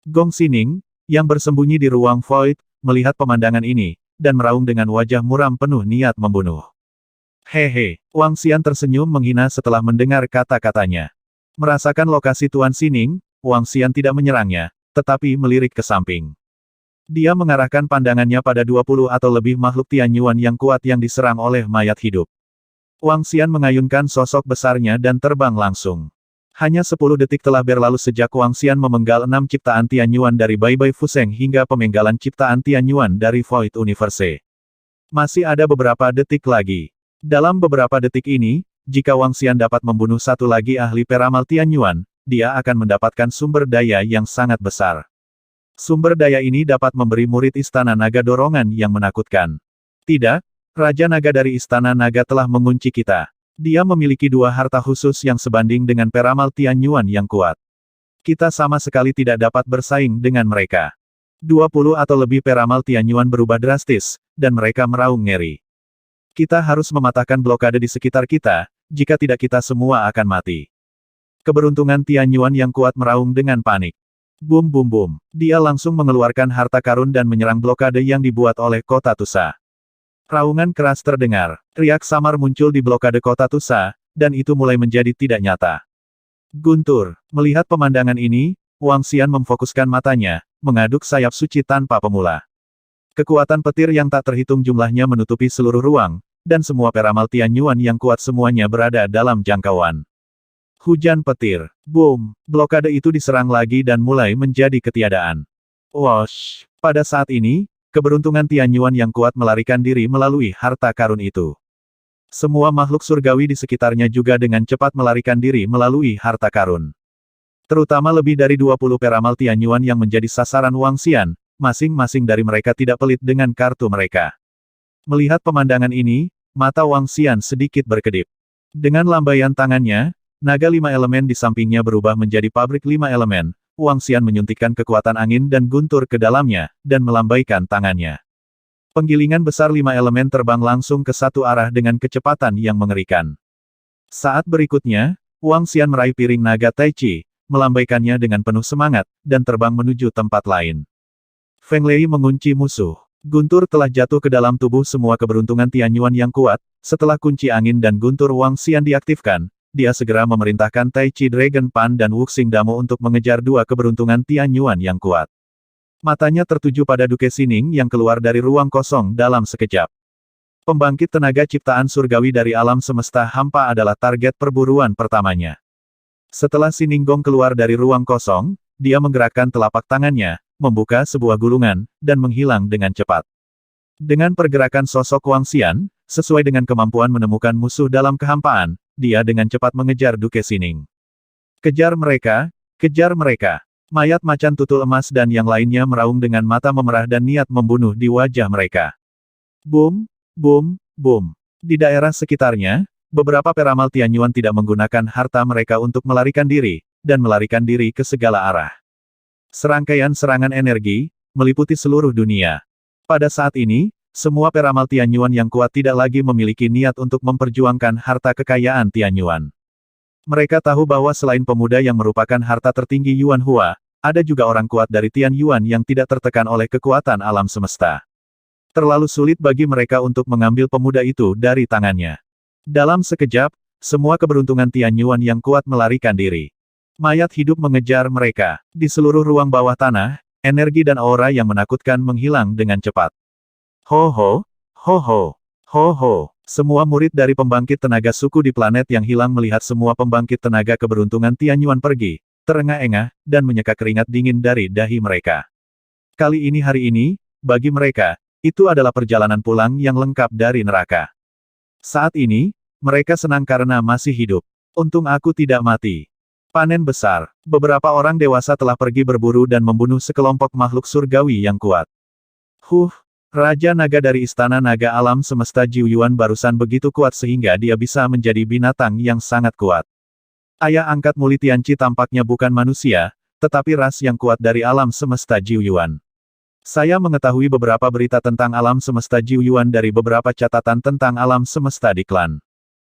Gong Xining, yang bersembunyi di ruang Void, melihat pemandangan ini, dan meraung dengan wajah muram penuh niat membunuh. Hehe, Wang Xian tersenyum menghina setelah mendengar kata-katanya. Merasakan lokasi Tuan Xining, Wang Xian tidak menyerangnya, tetapi melirik ke samping. Dia mengarahkan pandangannya pada 20 atau lebih makhluk Tianyuan yang kuat yang diserang oleh mayat hidup. Wang Xian mengayunkan sosok besarnya dan terbang langsung. Hanya 10 detik telah berlalu sejak Wang Xian memenggal 6 ciptaan Tianyuan dari Bai Bai Fuseng hingga pemenggalan ciptaan Tianyuan dari Void Universe. Masih ada beberapa detik lagi. Dalam beberapa detik ini, jika Wang Xian dapat membunuh satu lagi ahli peramal Tianyuan, dia akan mendapatkan sumber daya yang sangat besar. Sumber daya ini dapat memberi murid Istana Naga dorongan yang menakutkan. Tidak, Raja Naga dari Istana Naga telah mengunci kita. Dia memiliki 2 harta khusus yang sebanding dengan peramal Tianyuan yang kuat. Kita sama sekali tidak dapat bersaing dengan mereka. 20 atau lebih peramal Tianyuan berubah drastis, dan mereka meraung ngeri. Kita harus mematahkan blokade di sekitar kita, jika tidak kita semua akan mati. Keberuntungan Tianyuan yang kuat meraung dengan panik. Bum bum bum. Dia langsung mengeluarkan harta karun dan menyerang blokade yang dibuat oleh Kota Tusa. Raungan keras terdengar. Riak samar muncul di blokade Kota Tusa, dan itu mulai menjadi tidak nyata. Guntur. Melihat pemandangan ini, Wang Xian memfokuskan matanya, mengaduk sayap suci tanpa pemula. Kekuatan petir yang tak terhitung jumlahnya menutupi seluruh ruang, dan semua peramal Tianyuan yang kuat semuanya berada dalam jangkauan. Hujan petir. Boom. Blokade itu diserang lagi dan mulai menjadi ketiadaan. Wosh. Pada saat ini, keberuntungan Tianyuan yang kuat melarikan diri melalui harta karun itu. Semua makhluk surgawi di sekitarnya juga dengan cepat melarikan diri melalui harta karun. Terutama lebih dari 20 peramal Tianyuan yang menjadi sasaran Wang Xian, masing-masing dari mereka tidak pelit dengan kartu mereka. Melihat pemandangan ini, mata Wang Xian sedikit berkedip. Dengan lambaian tangannya, naga 5 elemen di sampingnya berubah menjadi pabrik 5 elemen. Wang Xian menyuntikkan kekuatan angin dan guntur ke dalamnya, dan melambaikan tangannya. Penggilingan besar 5 elemen terbang langsung ke satu arah dengan kecepatan yang mengerikan. Saat berikutnya, Wang Xian meraih piring naga Tai Chi, melambaikannya dengan penuh semangat, dan terbang menuju tempat lain. Feng Lei mengunci musuh. Guntur telah jatuh ke dalam tubuh semua keberuntungan Tianyuan yang kuat. Setelah kunci angin dan guntur Wang Xian diaktifkan, dia segera memerintahkan Tai Chi Dragon Pan dan Wuxing Damo untuk mengejar 2 keberuntungan Tianyuan yang kuat. Matanya tertuju pada Duke Xining yang keluar dari ruang kosong dalam sekejap. Pembangkit tenaga ciptaan surgawi dari alam semesta hampa adalah target perburuan pertamanya. Setelah Xininggong keluar dari ruang kosong, dia menggerakkan telapak tangannya, membuka sebuah gulungan, dan menghilang dengan cepat. Dengan pergerakan sosok Wang Xian, sesuai dengan kemampuan menemukan musuh dalam kehampaan, dia dengan cepat mengejar Duke Xining. Kejar mereka, kejar mereka. Mayat macan tutul emas dan yang lainnya meraung dengan mata memerah dan niat membunuh di wajah mereka. Boom, boom, boom. Di daerah sekitarnya, beberapa peramal Tianyuan tidak menggunakan harta mereka untuk melarikan diri, dan melarikan diri ke segala arah. Serangkaian serangan energi, meliputi seluruh dunia. Pada saat ini, semua peramal Tianyuan yang kuat tidak lagi memiliki niat untuk memperjuangkan harta kekayaan Tianyuan. Mereka tahu bahwa selain pemuda yang merupakan harta tertinggi Yuan Hua, ada juga orang kuat dari Tianyuan yang tidak tertekan oleh kekuatan alam semesta. Terlalu sulit bagi mereka untuk mengambil pemuda itu dari tangannya. Dalam sekejap, semua keberuntungan Tianyuan yang kuat melarikan diri. Mayat hidup mengejar mereka. Di seluruh ruang bawah tanah, energi dan aura yang menakutkan menghilang dengan cepat. Ho ho, ho ho, ho ho. Semua murid dari pembangkit tenaga suku di planet yang hilang melihat semua pembangkit tenaga keberuntungan Tianyuan pergi, terengah-engah, dan menyeka keringat dingin dari dahi mereka. Kali ini hari ini, bagi mereka, itu adalah perjalanan pulang yang lengkap dari neraka. Saat ini, mereka senang karena masih hidup. Untung aku tidak mati. Panen besar. Beberapa orang dewasa telah pergi berburu dan membunuh sekelompok makhluk surgawi yang kuat. Raja Naga dari Istana Naga Alam Semesta Jiu Yuan barusan begitu kuat sehingga dia bisa menjadi binatang yang sangat kuat. Ayah angkat Muli Tianqi tampaknya bukan manusia, tetapi ras yang kuat dari alam semesta Jiu Yuan. Saya mengetahui beberapa berita tentang alam semesta Jiu Yuan dari beberapa catatan tentang alam semesta di klan.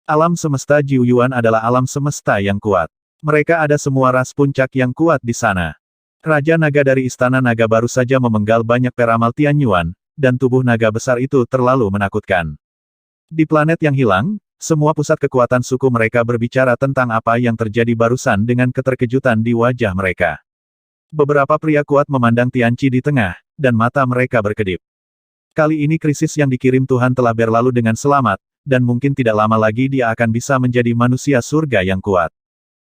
Alam semesta Jiu Yuan adalah alam semesta yang kuat. Mereka ada semua ras puncak yang kuat di sana. Raja Naga dari Istana Naga baru saja memenggal banyak peramal Tianyuan, dan tubuh naga besar itu terlalu menakutkan. Di planet yang hilang, semua pusat kekuatan suku mereka berbicara tentang apa yang terjadi barusan dengan keterkejutan di wajah mereka. Beberapa pria kuat memandang Tianqi di tengah, dan mata mereka berkedip. Kali ini krisis yang dikirim Tuhan telah berlalu dengan selamat, dan mungkin tidak lama lagi dia akan bisa menjadi manusia surga yang kuat.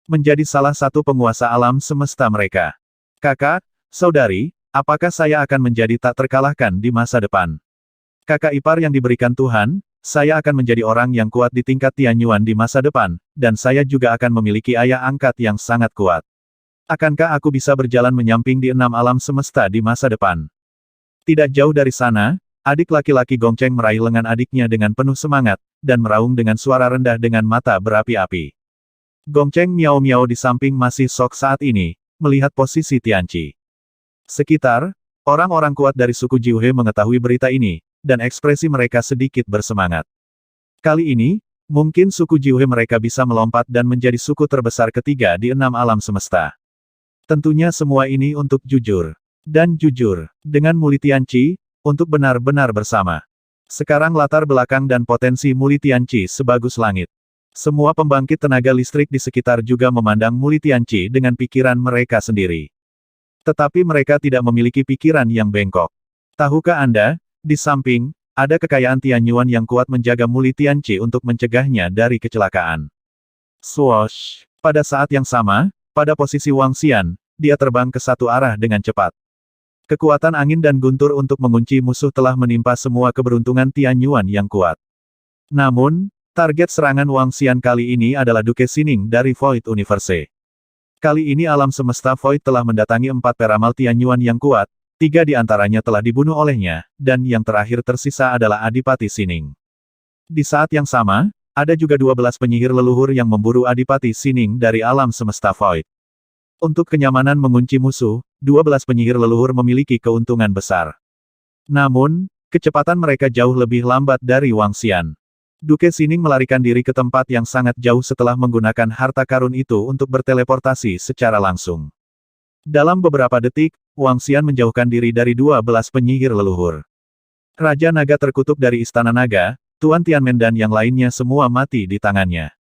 Menjadi salah satu penguasa alam semesta mereka. Kakak, saudari, apakah saya akan menjadi tak terkalahkan di masa depan? Kakak ipar yang diberikan Tuhan, saya akan menjadi orang yang kuat di tingkat Tianyuan di masa depan, dan saya juga akan memiliki ayah angkat yang sangat kuat. Akankah aku bisa berjalan menyamping di 6 alam semesta di masa depan? Tidak jauh dari sana, adik laki-laki Gongcheng meraih lengan adiknya dengan penuh semangat, dan meraung dengan suara rendah dengan mata berapi-api. Gongcheng miau-miau di samping masih sok saat ini, melihat posisi Tianqi. Sekitar, orang-orang kuat dari suku Jiuhe mengetahui berita ini, dan ekspresi mereka sedikit bersemangat. Kali ini, mungkin suku Jiuhe mereka bisa melompat dan menjadi suku terbesar ketiga di 6 alam semesta. Tentunya semua ini untuk jujur. Dan jujur, dengan Muli Tianqi, untuk benar-benar bersama. Sekarang latar belakang dan potensi Muli Tianqi sebagus langit. Semua pembangkit tenaga listrik di sekitar juga memandang Muli Tianqi dengan pikiran mereka sendiri. Tetapi mereka tidak memiliki pikiran yang bengkok. Tahukah Anda, di samping, ada kekayaan Tianyuan yang kuat menjaga Muli Tianqi untuk mencegahnya dari kecelakaan. Swoosh! Pada saat yang sama, pada posisi Wang Xian, dia terbang ke satu arah dengan cepat. Kekuatan angin dan guntur untuk mengunci musuh telah menimpa semua keberuntungan Tianyuan yang kuat. Namun, target serangan Wang Xian kali ini adalah Duke Xining dari Void Universe. Kali ini alam semesta Void telah mendatangi 4 peramal Tianyuan yang kuat, 3 di antaranya telah dibunuh olehnya, dan yang terakhir tersisa adalah Adipati Xining. Di saat yang sama, ada juga 12 penyihir leluhur yang memburu Adipati Xining dari alam semesta Void. Untuk kenyamanan mengunci musuh, 12 penyihir leluhur memiliki keuntungan besar. Namun, kecepatan mereka jauh lebih lambat dari Wang Xian. Duke Xining melarikan diri ke tempat yang sangat jauh setelah menggunakan harta karun itu untuk berteleportasi secara langsung. Dalam beberapa detik, Wang Xian menjauhkan diri dari 12 penyihir leluhur. Raja Naga terkutuk dari Istana Naga, Tuan Tianmen dan yang lainnya semua mati di tangannya.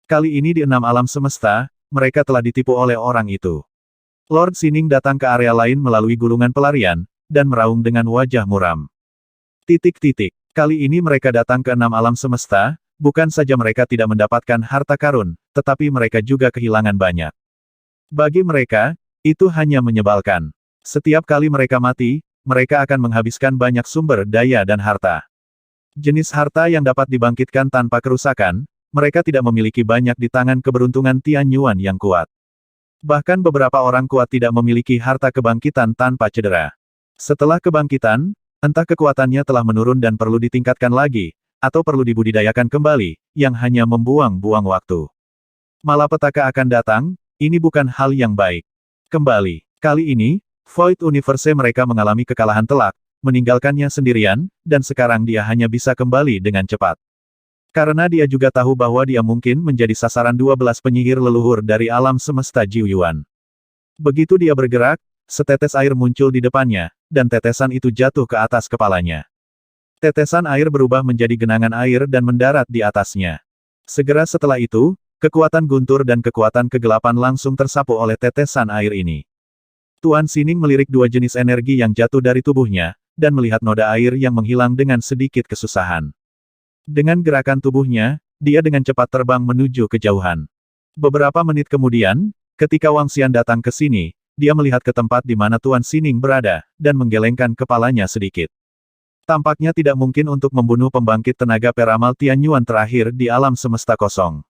Kali ini di 6 alam semesta, mereka telah ditipu oleh orang itu. Lord Xining datang ke area lain melalui gulungan pelarian, dan meraung dengan wajah muram. Kali ini mereka datang ke 6 alam semesta, bukan saja mereka tidak mendapatkan harta karun, tetapi mereka juga kehilangan banyak. Bagi mereka, itu hanya menyebalkan. Setiap kali mereka mati, mereka akan menghabiskan banyak sumber daya dan harta. Jenis harta yang dapat dibangkitkan tanpa kerusakan, mereka tidak memiliki banyak di tangan keberuntungan Tianyuan yang kuat. Bahkan beberapa orang kuat tidak memiliki harta kebangkitan tanpa cedera. Setelah kebangkitan, entah kekuatannya telah menurun dan perlu ditingkatkan lagi, atau perlu dibudidayakan kembali, yang hanya membuang-buang waktu. Malapetaka akan datang, ini bukan hal yang baik. Kembali, kali ini, Void Universe mereka mengalami kekalahan telak, meninggalkannya sendirian, dan sekarang dia hanya bisa kembali dengan cepat. Karena dia juga tahu bahwa dia mungkin menjadi sasaran 12 penyihir leluhur dari alam semesta Jiu Yuan. Begitu dia bergerak, setetes air muncul di depannya, dan tetesan itu jatuh ke atas kepalanya. Tetesan air berubah menjadi genangan air dan mendarat di atasnya. Segera setelah itu, kekuatan guntur dan kekuatan kegelapan langsung tersapu oleh tetesan air ini. Tuan Xining melirik 2 jenis energi yang jatuh dari tubuhnya, dan melihat noda air yang menghilang dengan sedikit kesusahan. Dengan gerakan tubuhnya, dia dengan cepat terbang menuju kejauhan. Beberapa menit kemudian, ketika Wang Xian datang ke sini, dia melihat ke tempat di mana Tuan Xining berada, dan menggelengkan kepalanya sedikit. Tampaknya tidak mungkin untuk membunuh pembangkit tenaga peramal Tianyuan terakhir di alam semesta kosong.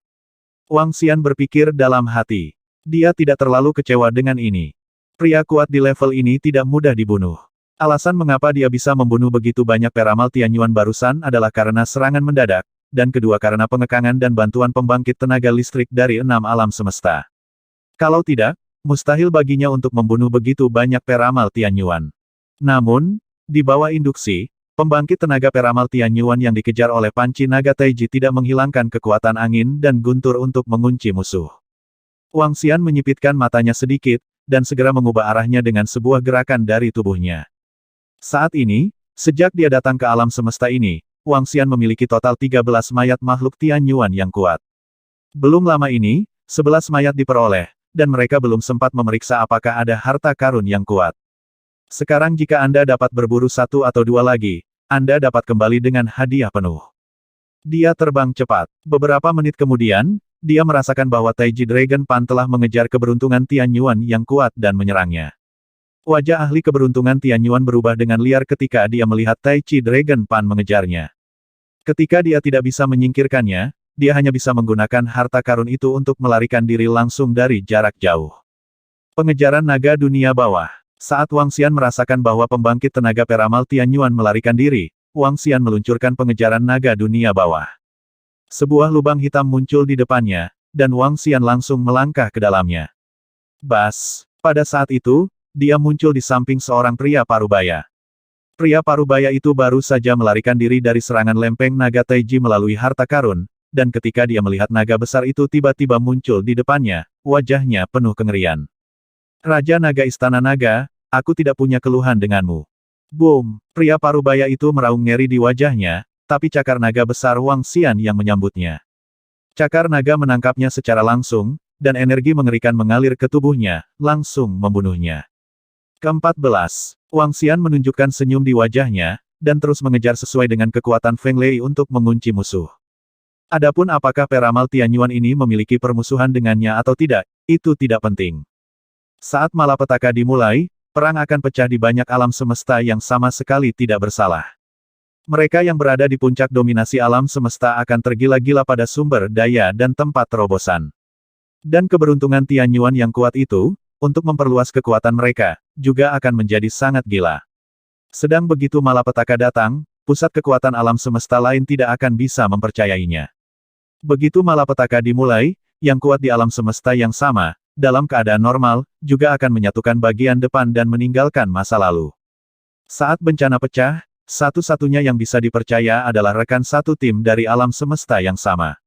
Wang Xian berpikir dalam hati. Dia tidak terlalu kecewa dengan ini. Pria kuat di level ini tidak mudah dibunuh. Alasan mengapa dia bisa membunuh begitu banyak peramal Tianyuan barusan adalah karena serangan mendadak, dan kedua karena pengekangan dan bantuan pembangkit tenaga listrik dari 6 alam semesta. Kalau tidak, mustahil baginya untuk membunuh begitu banyak peramal Tianyuan. Namun, di bawah induksi, pembangkit tenaga peramal Tianyuan yang dikejar oleh panci naga Taiji tidak menghilangkan kekuatan angin dan guntur untuk mengunci musuh. Wang Xian menyipitkan matanya sedikit, dan segera mengubah arahnya dengan sebuah gerakan dari tubuhnya. Saat ini, sejak dia datang ke alam semesta ini, Wang Xian memiliki total 13 mayat makhluk Tianyuan yang kuat. Belum lama ini, 11 mayat diperoleh, dan mereka belum sempat memeriksa apakah ada harta karun yang kuat. Sekarang jika Anda dapat berburu satu atau dua lagi, Anda dapat kembali dengan hadiah penuh. Dia terbang cepat. Beberapa menit kemudian, dia merasakan bahwa Taiji Dragon Pan telah mengejar keberuntungan Tianyuan yang kuat dan menyerangnya. Wajah ahli keberuntungan Tianyuan berubah dengan liar ketika dia melihat Taiji Dragon Pan mengejarnya. Ketika dia tidak bisa menyingkirkannya, dia hanya bisa menggunakan harta karun itu untuk melarikan diri langsung dari jarak jauh. Pengejaran naga dunia bawah. Saat Wang Xian merasakan bahwa pembangkit tenaga peramal Tianyuan melarikan diri, Wang Xian meluncurkan pengejaran naga dunia bawah. Sebuah lubang hitam muncul di depannya, dan Wang Xian langsung melangkah ke dalamnya. Bas! Pada saat itu, dia muncul di samping seorang pria parubaya. Pria parubaya itu baru saja melarikan diri dari serangan lempeng naga Taiji melalui harta karun, dan ketika dia melihat naga besar itu tiba-tiba muncul di depannya, wajahnya penuh kengerian. Raja Naga Istana Naga, aku tidak punya keluhan denganmu. Boom! Pria parubaya itu meraung ngeri di wajahnya, tapi cakar naga besar Wang Xian yang menyambutnya. Cakar naga menangkapnya secara langsung, dan energi mengerikan mengalir ke tubuhnya, langsung membunuhnya. Ke-14. Wang Xian menunjukkan senyum di wajahnya, dan terus mengejar sesuai dengan kekuatan Feng Lei untuk mengunci musuh. Adapun apakah peramal Tianyuan ini memiliki permusuhan dengannya atau tidak, itu tidak penting. Saat malapetaka dimulai, perang akan pecah di banyak alam semesta yang sama sekali tidak bersalah. Mereka yang berada di puncak dominasi alam semesta akan tergila-gila pada sumber daya dan tempat terobosan. Dan keberuntungan Tianyuan yang kuat itu, untuk memperluas kekuatan mereka, juga akan menjadi sangat gila. Sedang begitu malapetaka datang, pusat kekuatan alam semesta lain tidak akan bisa mempercayainya. Begitu malapetaka dimulai, yang kuat di alam semesta yang sama, dalam keadaan normal, juga akan menyatukan bagian depan dan meninggalkan masa lalu. Saat bencana pecah, satu-satunya yang bisa dipercaya adalah rekan satu tim dari alam semesta yang sama.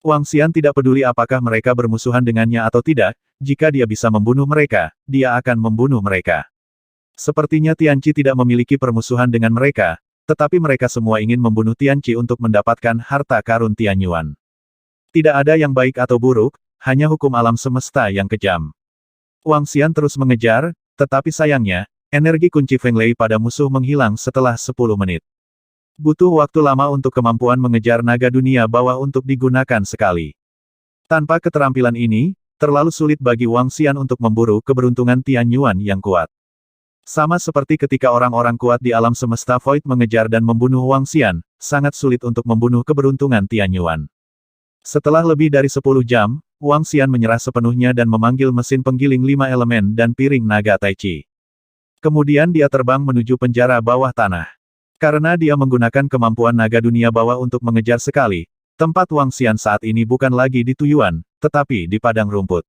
Wang Xian tidak peduli apakah mereka bermusuhan dengannya atau tidak, jika dia bisa membunuh mereka, dia akan membunuh mereka. Sepertinya Tianqi tidak memiliki permusuhan dengan mereka, tetapi mereka semua ingin membunuh Tianqi untuk mendapatkan harta karun Tianyuan. Tidak ada yang baik atau buruk, hanya hukum alam semesta yang kejam. Wang Xian terus mengejar, tetapi sayangnya, energi kunci Feng Lei pada musuh menghilang setelah 10 menit. Butuh waktu lama untuk kemampuan mengejar naga dunia bawah untuk digunakan sekali. Tanpa keterampilan ini, terlalu sulit bagi Wang Xian untuk memburu keberuntungan Tianyuan yang kuat. Sama seperti ketika orang-orang kuat di alam semesta Void mengejar dan membunuh Wang Xian, sangat sulit untuk membunuh keberuntungan Tianyuan. Setelah lebih dari 10 jam, Wang Xian menyerah sepenuhnya dan memanggil mesin penggiling 5 elemen dan piring naga Taichi. Kemudian dia terbang menuju penjara bawah tanah. Karena dia menggunakan kemampuan naga dunia bawah untuk mengejar sekali, tempat Wang Xian saat ini bukan lagi di Tuyuan, tetapi di padang rumput.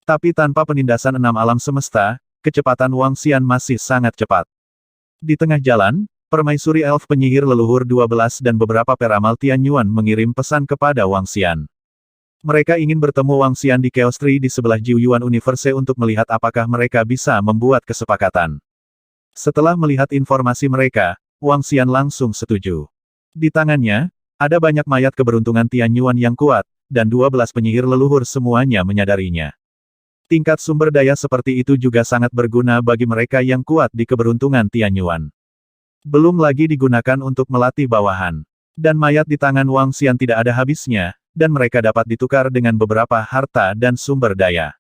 Tapi tanpa penindasan 6 alam semesta, kecepatan Wang Xian masih sangat cepat. Di tengah jalan, permaisuri elf penyihir leluhur 12 dan beberapa peramal Tianyuan mengirim pesan kepada Wang Xian. Mereka ingin bertemu Wang Xian di Chaos Tree di sebelah Jiuyuan Universe untuk melihat apakah mereka bisa membuat kesepakatan. Setelah melihat informasi mereka, Wang Xian langsung setuju. Di tangannya, ada banyak mayat keberuntungan Tianyuan yang kuat, dan 12 penyihir leluhur semuanya menyadarinya. Tingkat sumber daya seperti itu juga sangat berguna bagi mereka yang kuat di keberuntungan Tianyuan. Belum lagi digunakan untuk melatih bawahan. Dan mayat di tangan Wang Xian tidak ada habisnya, dan mereka dapat ditukar dengan beberapa harta dan sumber daya.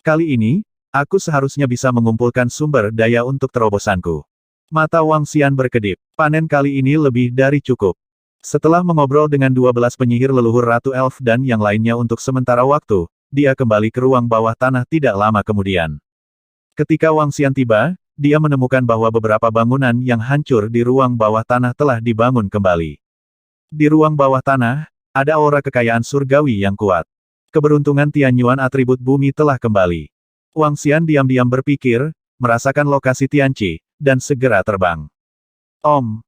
Kali ini, aku seharusnya bisa mengumpulkan sumber daya untuk terobosanku. Mata Wang Xian berkedip. Panen kali ini lebih dari cukup. Setelah mengobrol dengan 12 penyihir leluhur Ratu Elf dan yang lainnya untuk sementara waktu, dia kembali ke ruang bawah tanah tidak lama kemudian. Ketika Wang Xian tiba, dia menemukan bahwa beberapa bangunan yang hancur di ruang bawah tanah telah dibangun kembali. Di ruang bawah tanah, ada aura kekayaan surgawi yang kuat. Keberuntungan Tianyuan atribut bumi telah kembali. Wang Xian diam-diam berpikir, merasakan lokasi Tianqi, dan segera terbang.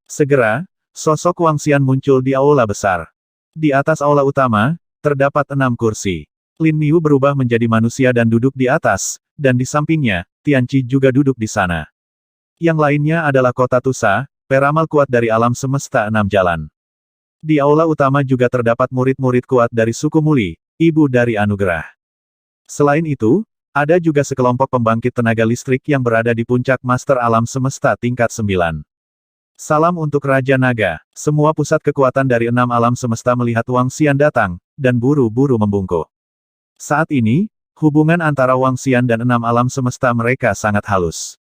Segera, sosok Wang Xian muncul di aula besar. Di atas aula utama, terdapat 6 kursi. Lin Niu berubah menjadi manusia dan duduk di atas, dan di sampingnya, Tianqi juga duduk di sana. Yang lainnya adalah kota Tusa, peramal kuat dari alam semesta 6 jalan. Di aula utama juga terdapat murid-murid kuat dari suku Muli, ibu dari anugerah. Selain itu, ada juga sekelompok pembangkit tenaga listrik yang berada di puncak Master Alam Semesta tingkat 9. Salam untuk Raja Naga. Semua pusat kekuatan dari 6 alam semesta melihat Wang Xian datang, dan buru-buru membungkuk. Saat ini, hubungan antara Wang Xian dan 6 alam semesta mereka sangat halus.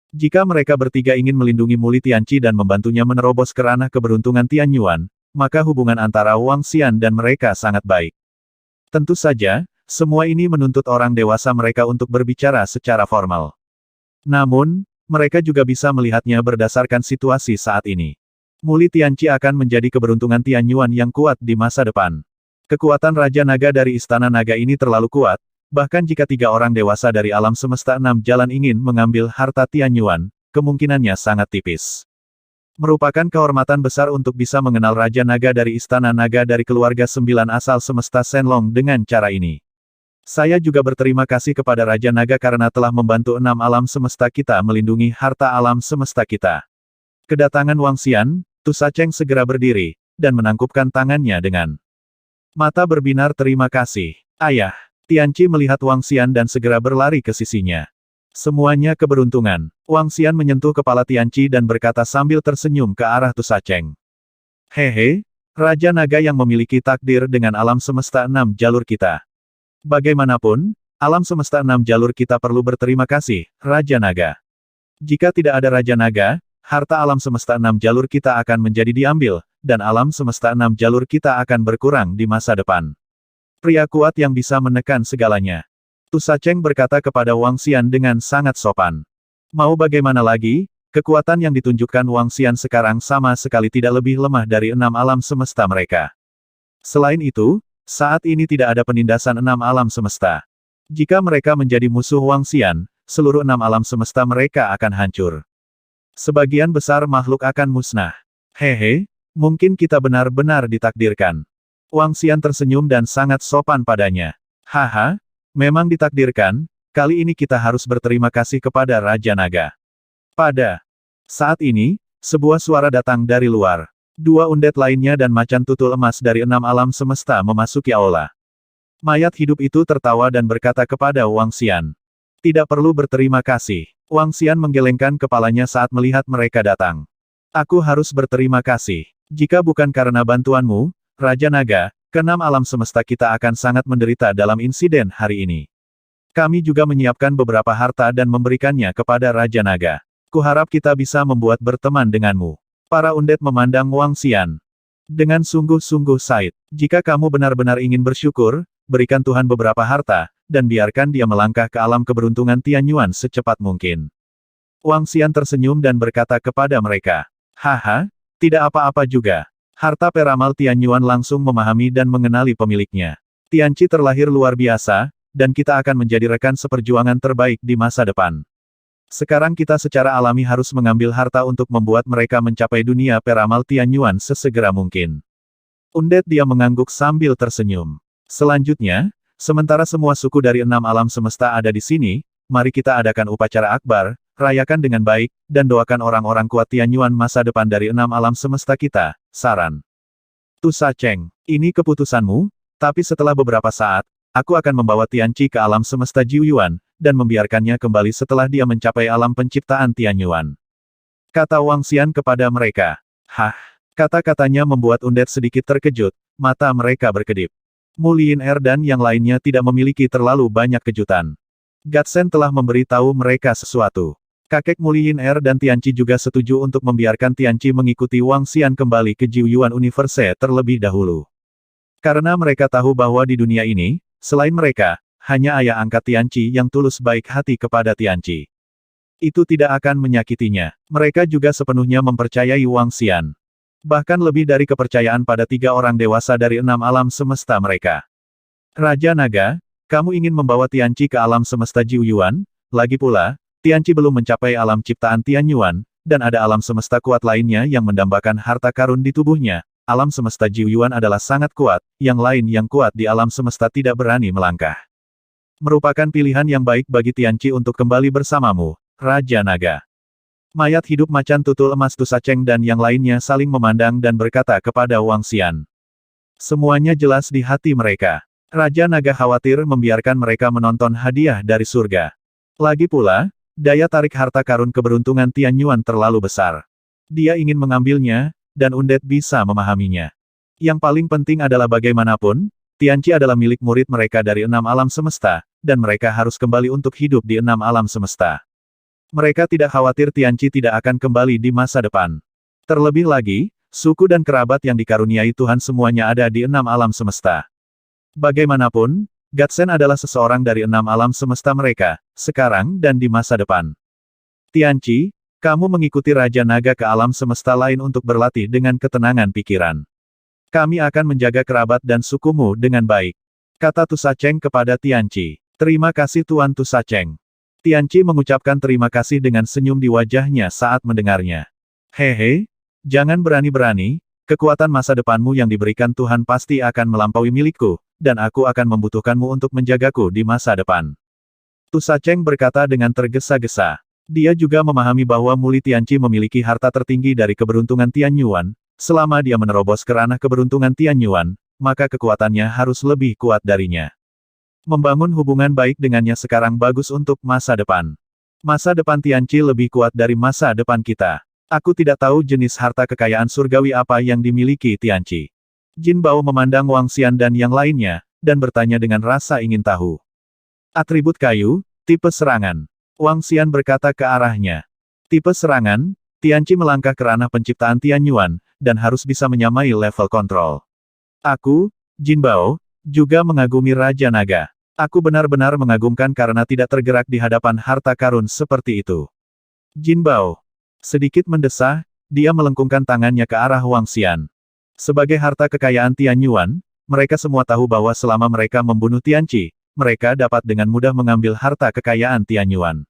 Jika mereka bertiga ingin melindungi Muli Tianqi dan membantunya menerobos ke ranah keberuntungan Tianyuan, maka hubungan antara Wang Xian dan mereka sangat baik. Tentu saja, semua ini menuntut orang dewasa mereka untuk berbicara secara formal. Namun, mereka juga bisa melihatnya berdasarkan situasi saat ini. Muli Tianqi akan menjadi keberuntungan Tianyuan yang kuat di masa depan. Kekuatan Raja Naga dari Istana Naga ini terlalu kuat, bahkan jika 3 orang dewasa dari alam semesta 6 jalan ingin mengambil harta Tianyuan, kemungkinannya sangat tipis. Merupakan kehormatan besar untuk bisa mengenal Raja Naga dari Istana Naga dari keluarga 9 asal semesta Shenlong dengan cara ini. Saya juga berterima kasih kepada Raja Naga karena telah membantu 6 alam semesta kita melindungi harta alam semesta kita. Kedatangan Wang Xian, Tu Sacheng segera berdiri, dan menangkupkan tangannya dengan mata berbinar terima kasih, Ayah. Tianqi melihat Wang Xian dan segera berlari ke sisinya. Semuanya keberuntungan. Wang Xian menyentuh kepala Tianqi dan berkata sambil tersenyum ke arah Tu Sacheng. Hehe, Raja Naga yang memiliki takdir dengan alam semesta 6 jalur kita. Bagaimanapun, alam semesta 6 jalur kita perlu berterima kasih, Raja Naga. Jika tidak ada Raja Naga, harta alam semesta 6 jalur kita akan menjadi diambil, dan alam semesta 6 jalur kita akan berkurang di masa depan. Pria kuat yang bisa menekan segalanya. Tu Sacheng berkata kepada Wang Xian dengan sangat sopan. Mau bagaimana lagi, kekuatan yang ditunjukkan Wang Xian sekarang sama sekali tidak lebih lemah dari 6 alam semesta mereka. Selain itu, saat ini tidak ada penindasan 6 alam semesta. Jika mereka menjadi musuh Wang Xian, seluruh 6 alam semesta mereka akan hancur. Sebagian besar makhluk akan musnah. Hehe, mungkin kita benar-benar ditakdirkan. Wang Xian tersenyum dan sangat sopan padanya. Haha, memang ditakdirkan, kali ini kita harus berterima kasih kepada Raja Naga. Pada saat ini, sebuah suara datang dari luar. 2 undet lainnya dan macan tutul emas dari 6 alam semesta memasuki aula. Mayat hidup itu tertawa dan berkata kepada Wang Xian. Tidak perlu berterima kasih. Wang Xian menggelengkan kepalanya saat melihat mereka datang. Aku harus berterima kasih. Jika bukan karena bantuanmu, Raja Naga, ke-6 alam semesta kita akan sangat menderita dalam insiden hari ini. Kami juga menyiapkan beberapa harta dan memberikannya kepada Raja Naga. Kuharap kita bisa membuat berteman denganmu. Para undet memandang Wang Xian. Dengan sungguh-sungguh Said, jika kamu benar-benar ingin bersyukur, berikan Tuhan beberapa harta, dan biarkan dia melangkah ke alam keberuntungan Tianyuan secepat mungkin. Wang Xian tersenyum dan berkata kepada mereka. Haha, tidak apa-apa juga. Harta peramal Tianyuan langsung memahami dan mengenali pemiliknya. Tianqi terlahir luar biasa, dan kita akan menjadi rekan seperjuangan terbaik di masa depan. Sekarang kita secara alami harus mengambil harta untuk membuat mereka mencapai dunia peramal Tianyuan sesegera mungkin. Undet dia mengangguk sambil tersenyum. Selanjutnya, sementara semua suku dari 6 alam semesta ada di sini, mari kita adakan upacara akbar, rayakan dengan baik, dan doakan orang-orang kuat Tianyuan masa depan dari 6 alam semesta kita, saran. Tu Sacheng, ini keputusanmu, tapi setelah beberapa saat, aku akan membawa Tianqi ke alam semesta Jiuyuan, dan membiarkannya kembali setelah dia mencapai alam penciptaan Tianyuan. Kata Wang Xian kepada mereka. Hah? Kata-katanya membuat undet sedikit terkejut, mata mereka berkedip. Mu Lian dan yang lainnya tidak memiliki terlalu banyak kejutan. Gatsen telah memberitahu mereka sesuatu. Kakek Mu Lian dan Tianqi juga setuju untuk membiarkan Tianqi mengikuti Wang Xian kembali ke Jiuyuan Universe terlebih dahulu. Karena mereka tahu bahwa di dunia ini, selain mereka, hanya ayah angkat Tianqi yang tulus baik hati kepada Tianqi. Itu tidak akan menyakitinya. Mereka juga sepenuhnya mempercayai Wang Xian. Bahkan lebih dari kepercayaan pada 3 orang dewasa dari 6 alam semesta mereka. Raja Naga, kamu ingin membawa Tianqi ke alam semesta Jiu Yuan? Lagi pula, Tianqi belum mencapai alam ciptaan Tian Yuan, dan ada alam semesta kuat lainnya yang mendambakan harta karun di tubuhnya. Alam semesta Jiu Yuan adalah sangat kuat, yang lain yang kuat di alam semesta tidak berani melangkah. Merupakan pilihan yang baik bagi Tianqi untuk kembali bersamamu, Raja Naga. Mayat hidup macan tutul emas Tu Sacheng dan yang lainnya saling memandang dan berkata kepada Wang Xian. Semuanya jelas di hati mereka. Raja Naga khawatir membiarkan mereka menonton hadiah dari surga. Lagi pula, daya tarik harta karun keberuntungan Tian Yuan terlalu besar. Dia ingin mengambilnya, dan Undead bisa memahaminya. Yang paling penting adalah bagaimanapun, Tianqi adalah milik murid mereka dari 6 alam semesta, dan mereka harus kembali untuk hidup di 6 alam semesta. Mereka tidak khawatir Tianqi tidak akan kembali di masa depan. Terlebih lagi, suku dan kerabat yang dikaruniai Tuhan semuanya ada di 6 alam semesta. Bagaimanapun, Gatsen adalah seseorang dari 6 alam semesta mereka, sekarang dan di masa depan. Tianqi, kamu mengikuti Raja Naga ke alam semesta lain untuk berlatih dengan ketenangan pikiran. Kami akan menjaga kerabat dan sukumu dengan baik. Kata Tu Sacheng kepada Tianqi. Terima kasih Tuan Tu Sacheng. Tianqi mengucapkan terima kasih dengan senyum di wajahnya saat mendengarnya. Hehe, jangan berani-berani, kekuatan masa depanmu yang diberikan Tuhan pasti akan melampaui milikku, dan aku akan membutuhkanmu untuk menjagaku di masa depan. Tu Sacheng berkata dengan tergesa-gesa. Dia juga memahami bahwa Muli Tianqi memiliki harta tertinggi dari keberuntungan Tian Yuan. Selama dia menerobos ke ranah keberuntungan Tian Yuan, maka kekuatannya harus lebih kuat darinya. Membangun hubungan baik dengannya sekarang bagus untuk masa depan. Masa depan Tianqi lebih kuat dari masa depan kita. Aku tidak tahu jenis harta kekayaan surgawi apa yang dimiliki Tianqi. Jin Bao memandang Wang Xian dan yang lainnya, dan bertanya dengan rasa ingin tahu. Atribut kayu, tipe serangan. Wang Xian berkata ke arahnya. Tipe serangan, Tianqi melangkah ke ranah penciptaan Tian Yuan, dan harus bisa menyamai level kontrol. Aku, Jin Bao, juga mengagumi Raja Naga. Aku benar-benar mengagumkan karena tidak tergerak di hadapan harta karun seperti itu. Jin Bao. Sedikit mendesah, dia melengkungkan tangannya ke arah Wang Xian. Sebagai harta kekayaan Tian Yuan, mereka semua tahu bahwa selama mereka membunuh Tianqi, mereka dapat dengan mudah mengambil harta kekayaan Tian Yuan.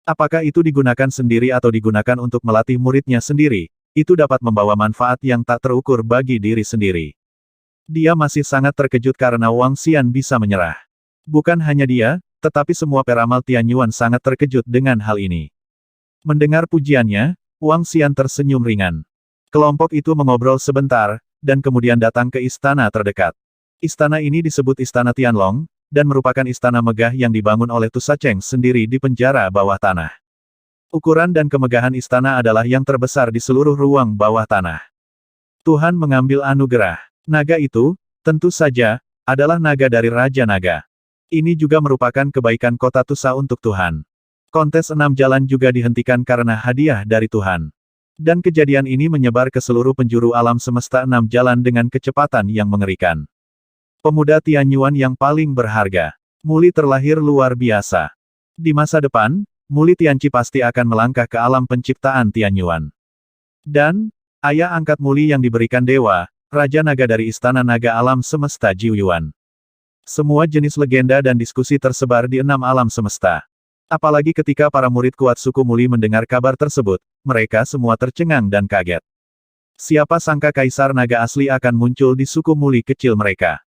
Apakah itu digunakan sendiri atau digunakan untuk melatih muridnya sendiri, itu dapat membawa manfaat yang tak terukur bagi diri sendiri. Dia masih sangat terkejut karena Wang Xian bisa menyerah. Bukan hanya dia, tetapi semua peramal Tian Yuan sangat terkejut dengan hal ini. Mendengar pujiannya, Wang Xian tersenyum ringan. Kelompok itu mengobrol sebentar, dan kemudian datang ke istana terdekat. Istana ini disebut Istana Tianlong, dan merupakan istana megah yang dibangun oleh Tu Sacheng sendiri di penjara bawah tanah. Ukuran dan kemegahan istana adalah yang terbesar di seluruh ruang bawah tanah. Tuhan mengambil anugerah. Naga itu, tentu saja, adalah naga dari Raja Naga. Ini juga merupakan kebaikan kota Tusa untuk Tuhan. Kontes 6 jalan juga dihentikan karena hadiah dari Tuhan. Dan kejadian ini menyebar ke seluruh penjuru alam semesta 6 jalan dengan kecepatan yang mengerikan. Pemuda Tian Yuan yang paling berharga. Muli terlahir luar biasa. Di masa depan, Muli Tianqi pasti akan melangkah ke alam penciptaan Tian Yuan. Dan, ayah angkat Muli yang diberikan dewa, Raja Naga dari Istana Naga Alam Semesta Jiu Yuan. Semua jenis legenda dan diskusi tersebar di 6 alam semesta. Apalagi ketika para murid kuat suku Muli mendengar kabar tersebut, mereka semua tercengang dan kaget. Siapa sangka Kaisar Naga asli akan muncul di suku Muli kecil mereka.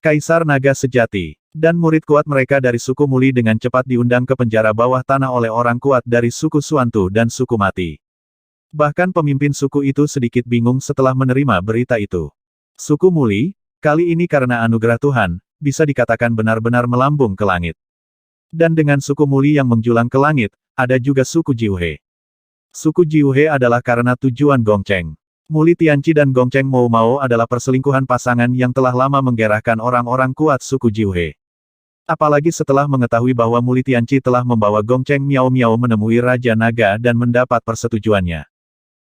Kaisar Naga sejati, dan murid kuat mereka dari suku Muli dengan cepat diundang ke penjara bawah tanah oleh orang kuat dari suku Suantu dan suku Mati. Bahkan pemimpin suku itu sedikit bingung setelah menerima berita itu. Suku Muli, kali ini karena anugerah Tuhan, bisa dikatakan benar-benar melambung ke langit. Dan dengan suku Muli yang menjulang ke langit, ada juga suku Jiuhe. Suku Jiuhe adalah karena tujuan Gongcheng. Muli Tianqi dan Gongcheng Mou Mao adalah perselingkuhan pasangan yang telah lama menggerahkan orang-orang kuat suku Jiuhe. Apalagi setelah mengetahui bahwa Muli Tianqi telah membawa Gongcheng Miao Miao menemui Raja Naga dan mendapat persetujuannya.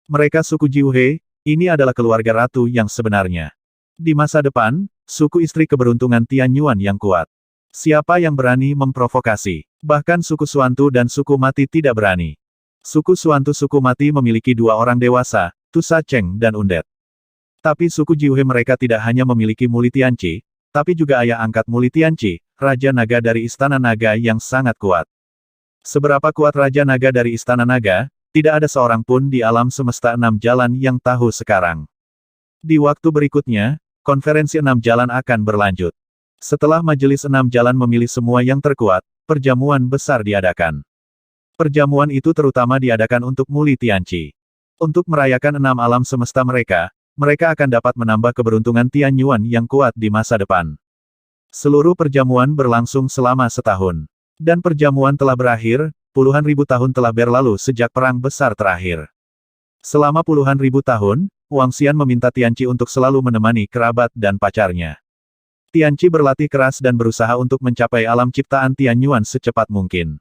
Mereka suku Jiuhe, ini adalah keluarga ratu yang sebenarnya. Di masa depan, suku istri keberuntungan Tian Yuan yang kuat. Siapa yang berani memprovokasi? Bahkan suku Suantu dan suku Mati tidak berani. Suku Suantu-suku Mati memiliki dua orang dewasa, Tu Sacheng dan Undet. Tapi suku Jiuhe mereka tidak hanya memiliki Muli Tianqi, tapi juga ayah angkat Muli Tianqi, Raja Naga dari Istana Naga yang sangat kuat. Seberapa kuat Raja Naga dari Istana Naga, tidak ada seorang pun di alam semesta 6 jalan yang tahu sekarang. Di waktu berikutnya, konferensi 6 jalan akan berlanjut. Setelah majelis 6 jalan memilih semua yang terkuat, perjamuan besar diadakan. Perjamuan itu terutama diadakan untuk Muli Tianqi. Untuk merayakan 6 alam semesta mereka akan dapat menambah keberuntungan Tianyuan yang kuat di masa depan. Seluruh perjamuan berlangsung selama setahun. Dan perjamuan telah berakhir, puluhan ribu tahun telah berlalu sejak perang besar terakhir. Selama puluhan ribu tahun, Wang Xian meminta Tianqi untuk selalu menemani kerabat dan pacarnya. Tianqi berlatih keras dan berusaha untuk mencapai alam ciptaan Tianyuan secepat mungkin.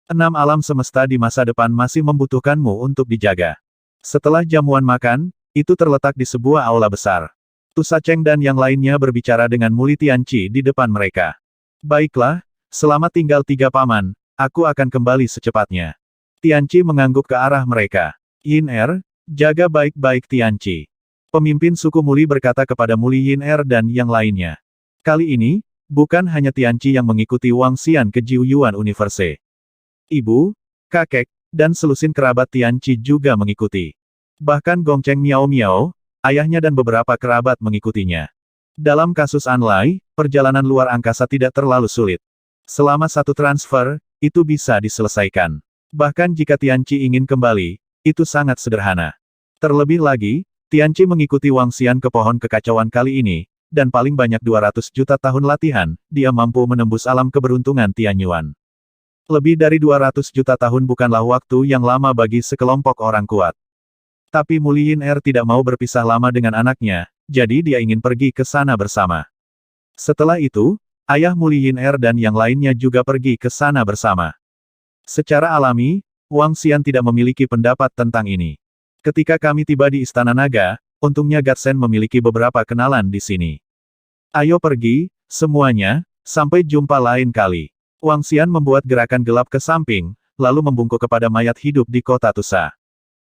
6 alam semesta di masa depan masih membutuhkanmu untuk dijaga. Setelah jamuan makan, itu terletak di sebuah aula besar. Tu Sacheng dan yang lainnya berbicara dengan Muli Tianqi di depan mereka. Baiklah, selama tinggal 3 paman, aku akan kembali secepatnya. Tianqi mengangguk ke arah mereka. Yin Er, jaga baik-baik Tianqi. Pemimpin suku Muli berkata kepada Muli Yin Er dan yang lainnya. Kali ini, bukan hanya Tianqi yang mengikuti Wang Xian ke Jiuyuan Universe. Ibu, kakek, dan selusin kerabat Tianqi juga mengikuti. Bahkan Gongcheng Miao Miao, ayahnya dan beberapa kerabat mengikutinya. Dalam kasus Anlai, perjalanan luar angkasa tidak terlalu sulit. Selama 1 transfer, itu bisa diselesaikan. Bahkan jika Tianqi ingin kembali, itu sangat sederhana. Terlebih lagi, Tianqi mengikuti Wang Xian ke pohon kekacauan kali ini, dan paling banyak 200 juta tahun latihan, dia mampu menembus alam keberuntungan Tianyuan. Lebih dari 200 juta tahun bukanlah waktu yang lama bagi sekelompok orang kuat. Tapi Muli Yin Er tidak mau berpisah lama dengan anaknya, jadi dia ingin pergi ke sana bersama. Setelah itu, ayah Muli Yin Er dan yang lainnya juga pergi ke sana bersama. Secara alami, Wang Xian tidak memiliki pendapat tentang ini. Ketika kami tiba di Istana Naga, untungnya Gatsen memiliki beberapa kenalan di sini. Ayo pergi, semuanya, sampai jumpa lain kali. Wang Xian membuat gerakan gelap ke samping, lalu membungkuk kepada mayat hidup di kota Tusa.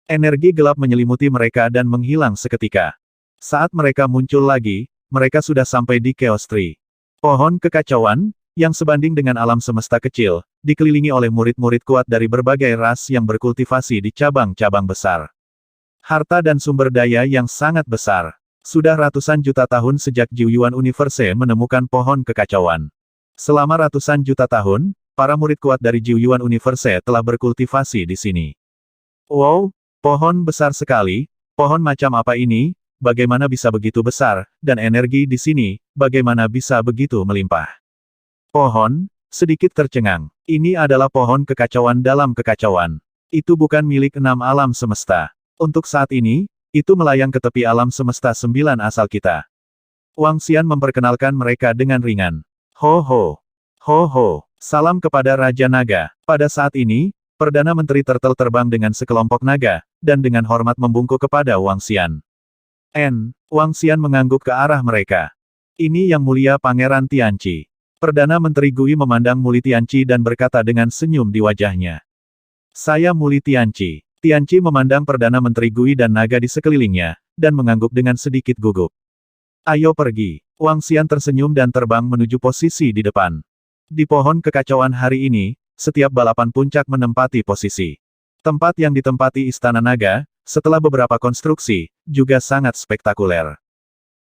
Energi gelap menyelimuti mereka dan menghilang seketika. Saat mereka muncul lagi, mereka sudah sampai di Chaos Tree. Pohon kekacauan, yang sebanding dengan alam semesta kecil, dikelilingi oleh murid-murid kuat dari berbagai ras yang berkultivasi di cabang-cabang besar. Harta dan sumber daya yang sangat besar. Sudah ratusan juta tahun sejak Jiuyuan Universe menemukan pohon kekacauan. Selama ratusan juta tahun, para murid kuat dari Jiuyuan Universe telah berkultivasi di sini. Wow, pohon besar sekali, pohon macam apa ini, bagaimana bisa begitu besar, dan energi di sini, bagaimana bisa begitu melimpah. Pohon, sedikit tercengang. Ini adalah pohon kekacauan dalam kekacauan. Itu bukan milik 6 alam semesta. Untuk saat ini, itu melayang ke tepi alam semesta 9 asal kita. Wang Xian memperkenalkan mereka dengan ringan. Ho ho. Ho ho. Salam kepada Raja Naga. Pada saat ini, Perdana Menteri Turtle terbang dengan sekelompok naga, dan dengan hormat membungkuk kepada Wang Xian. Wang Xian mengangguk ke arah mereka. Ini Yang Mulia Pangeran Tianqi. Perdana Menteri Gui memandang Muli Tianqi dan berkata dengan senyum di wajahnya. Saya Muli Tianqi. Tianqi memandang Perdana Menteri Gui dan naga di sekelilingnya, dan mengangguk dengan sedikit gugup. Ayo pergi. Wang Xian tersenyum dan terbang menuju posisi di depan. Di pohon kekacauan hari ini, setiap balapan puncak menempati posisi. Tempat yang ditempati Istana Naga, setelah beberapa konstruksi, juga sangat spektakuler.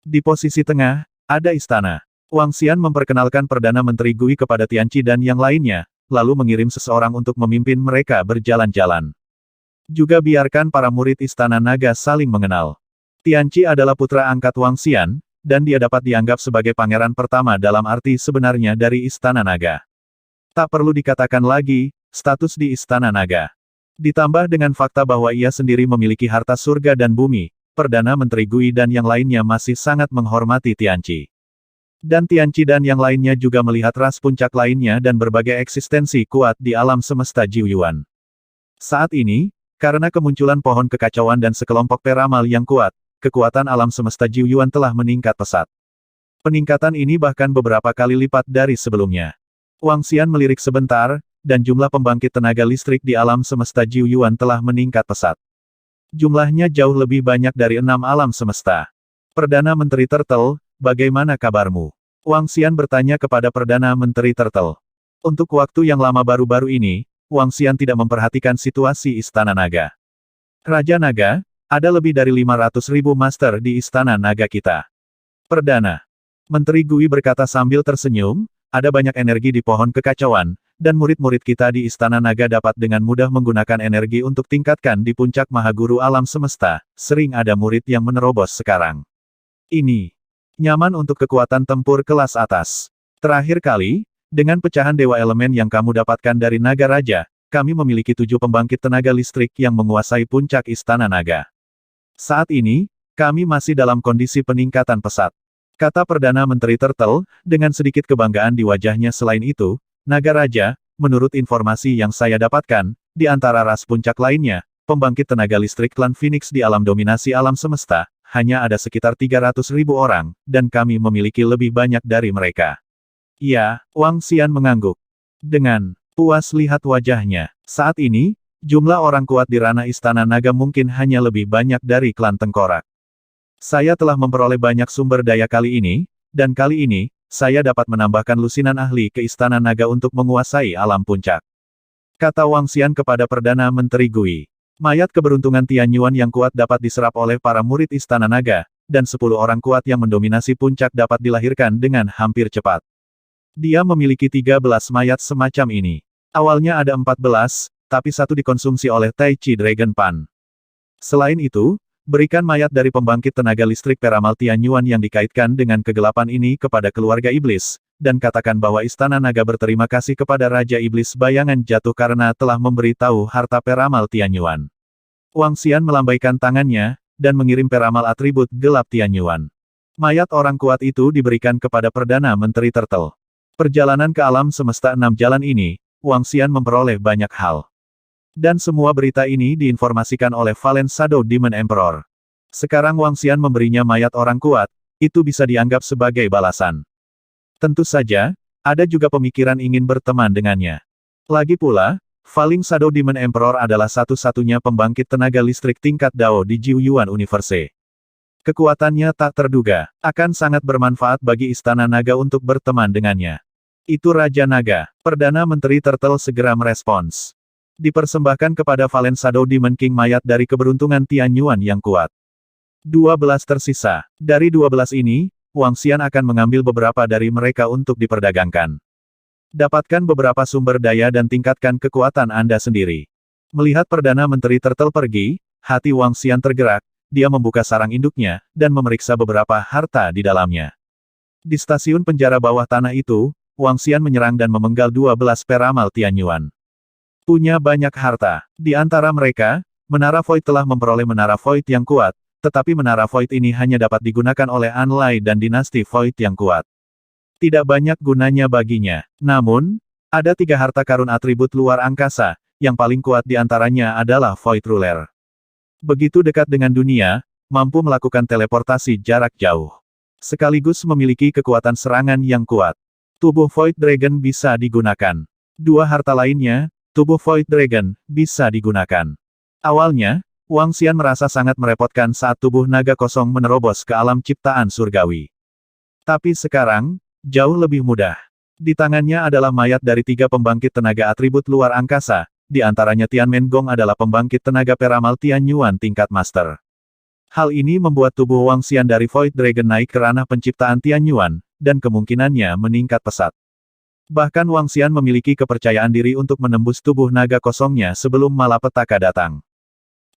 Di posisi tengah, ada istana. Wang Xian memperkenalkan Perdana Menteri Gui kepada Tianqi dan yang lainnya, lalu mengirim seseorang untuk memimpin mereka berjalan-jalan. Juga biarkan para murid Istana Naga saling mengenal. Tianqi adalah putra angkat Wang Xian, dan dia dapat dianggap sebagai pangeran pertama dalam arti sebenarnya dari Istana Naga. Tak perlu dikatakan lagi, status di Istana Naga. Ditambah dengan fakta bahwa ia sendiri memiliki harta surga dan bumi, Perdana Menteri Gui dan yang lainnya masih sangat menghormati Tianqi. Dan Tianqi dan yang lainnya juga melihat ras puncak lainnya dan berbagai eksistensi kuat di alam semesta Jiuyuan. Saat ini, karena kemunculan pohon kekacauan dan sekelompok peramal yang kuat, kekuatan alam semesta Jiuyuan telah meningkat pesat. Peningkatan ini bahkan beberapa kali lipat dari sebelumnya. Wang Xian melirik sebentar, dan jumlah pembangkit tenaga listrik di alam semesta Jiu Yuan telah meningkat pesat. Jumlahnya jauh lebih banyak dari 6 alam semesta. Perdana Menteri Turtle, bagaimana kabarmu? Wang Xian bertanya kepada Perdana Menteri Turtle. Untuk waktu yang lama baru-baru ini, Wang Xian tidak memperhatikan situasi Istana Naga. Raja Naga, ada lebih dari 500.000 master di Istana Naga kita. Perdana Menteri Gui berkata sambil tersenyum, ada banyak energi di pohon kekacauan, dan murid-murid kita di Istana Naga dapat dengan mudah menggunakan energi untuk tingkatkan di puncak Mahaguru Alam Semesta, sering ada murid yang menerobos sekarang. Ini nyaman untuk kekuatan tempur kelas atas. Terakhir kali, dengan pecahan Dewa Elemen yang kamu dapatkan dari Naga Raja, kami memiliki 7 pembangkit tenaga listrik yang menguasai puncak Istana Naga. Saat ini, kami masih dalam kondisi peningkatan pesat. Kata Perdana Menteri Turtle, dengan sedikit kebanggaan di wajahnya. Selain itu, Naga Raja, menurut informasi yang saya dapatkan, di antara ras puncak lainnya, pembangkit tenaga listrik klan Phoenix di alam dominasi alam semesta, hanya ada sekitar 300.000 orang, dan kami memiliki lebih banyak dari mereka. Ya, Wang Xian mengangguk. Dengan puas lihat wajahnya. Saat ini, jumlah orang kuat di ranah Istana Naga mungkin hanya lebih banyak dari klan Tengkorak. Saya telah memperoleh banyak sumber daya kali ini, dan kali ini, saya dapat menambahkan lusinan ahli ke Istana Naga untuk menguasai alam puncak. Kata Wang Xian kepada Perdana Menteri Gui. Mayat keberuntungan Tian Yuan yang kuat dapat diserap oleh para murid Istana Naga, dan 10 orang kuat yang mendominasi puncak dapat dilahirkan dengan hampir cepat. Dia memiliki 13 mayat semacam ini. Awalnya ada 14, tapi satu dikonsumsi oleh Tai Chi Dragon Pan. Selain itu, berikan mayat dari pembangkit tenaga listrik peramal Tian Yuan yang dikaitkan dengan kegelapan ini kepada keluarga iblis, dan katakan bahwa Istana Naga berterima kasih kepada Raja Iblis Bayangan Jatuh karena telah memberitahu harta peramal Tian Yuan. Wang Xian melambaikan tangannya, dan mengirim peramal atribut gelap Tian Yuan. Mayat orang kuat itu diberikan kepada Perdana Menteri Turtle. Perjalanan ke alam semesta 6 jalan ini, Wang Xian memperoleh banyak hal. Dan semua berita ini diinformasikan oleh Valen Shadow Demon Emperor. Sekarang Wang Xian memberinya mayat orang kuat, itu bisa dianggap sebagai balasan. Tentu saja, ada juga pemikiran ingin berteman dengannya. Lagi pula, Valen Shadow Demon Emperor adalah satu-satunya pembangkit tenaga listrik tingkat Dao di Jiu Yuan Universe. Kekuatannya tak terduga, akan sangat bermanfaat bagi Istana Naga untuk berteman dengannya. Itu Raja Naga. Perdana Menteri Turtle segera merespons. Dipersembahkan kepada Valen Shadow Demon King mayat dari keberuntungan Tian Yuan yang kuat. 12 tersisa. Dari 12 ini, Wang Xian akan mengambil beberapa dari mereka untuk diperdagangkan. Dapatkan beberapa sumber daya dan tingkatkan kekuatan Anda sendiri. Melihat Perdana Menteri Turtle pergi, hati Wang Xian tergerak, dia membuka sarang induknya, dan memeriksa beberapa harta di dalamnya. Di stasiun penjara bawah tanah itu, Wang Xian menyerang dan memenggal 12 peramal Tian Yuan. Punya banyak harta. Di antara mereka, Menara Void telah memperoleh Menara Void yang kuat, tetapi Menara Void ini hanya dapat digunakan oleh Anlai dan dinasti Void yang kuat. Tidak banyak gunanya baginya. Namun, ada 3 harta karun atribut luar angkasa, yang paling kuat di antaranya adalah Void Ruler. Begitu dekat dengan dunia, mampu melakukan teleportasi jarak jauh. Sekaligus memiliki kekuatan serangan yang kuat. Tubuh Void Dragon bisa digunakan. 2 harta lainnya, tubuh Void Dragon, bisa digunakan. Awalnya, Wang Xian merasa sangat merepotkan saat tubuh naga kosong menerobos ke alam ciptaan surgawi. Tapi sekarang, jauh lebih mudah. Di tangannya adalah mayat dari 3 pembangkit tenaga atribut luar angkasa, di antaranya Tianmen Gong adalah pembangkit tenaga peramal Tian Yuan tingkat master. Hal ini membuat tubuh Wang Xian dari Void Dragon naik ke ranah penciptaan Tian Yuan, dan kemungkinannya meningkat pesat. Bahkan Wang Xian memiliki kepercayaan diri untuk menembus tubuh naga kosongnya sebelum malapetaka datang.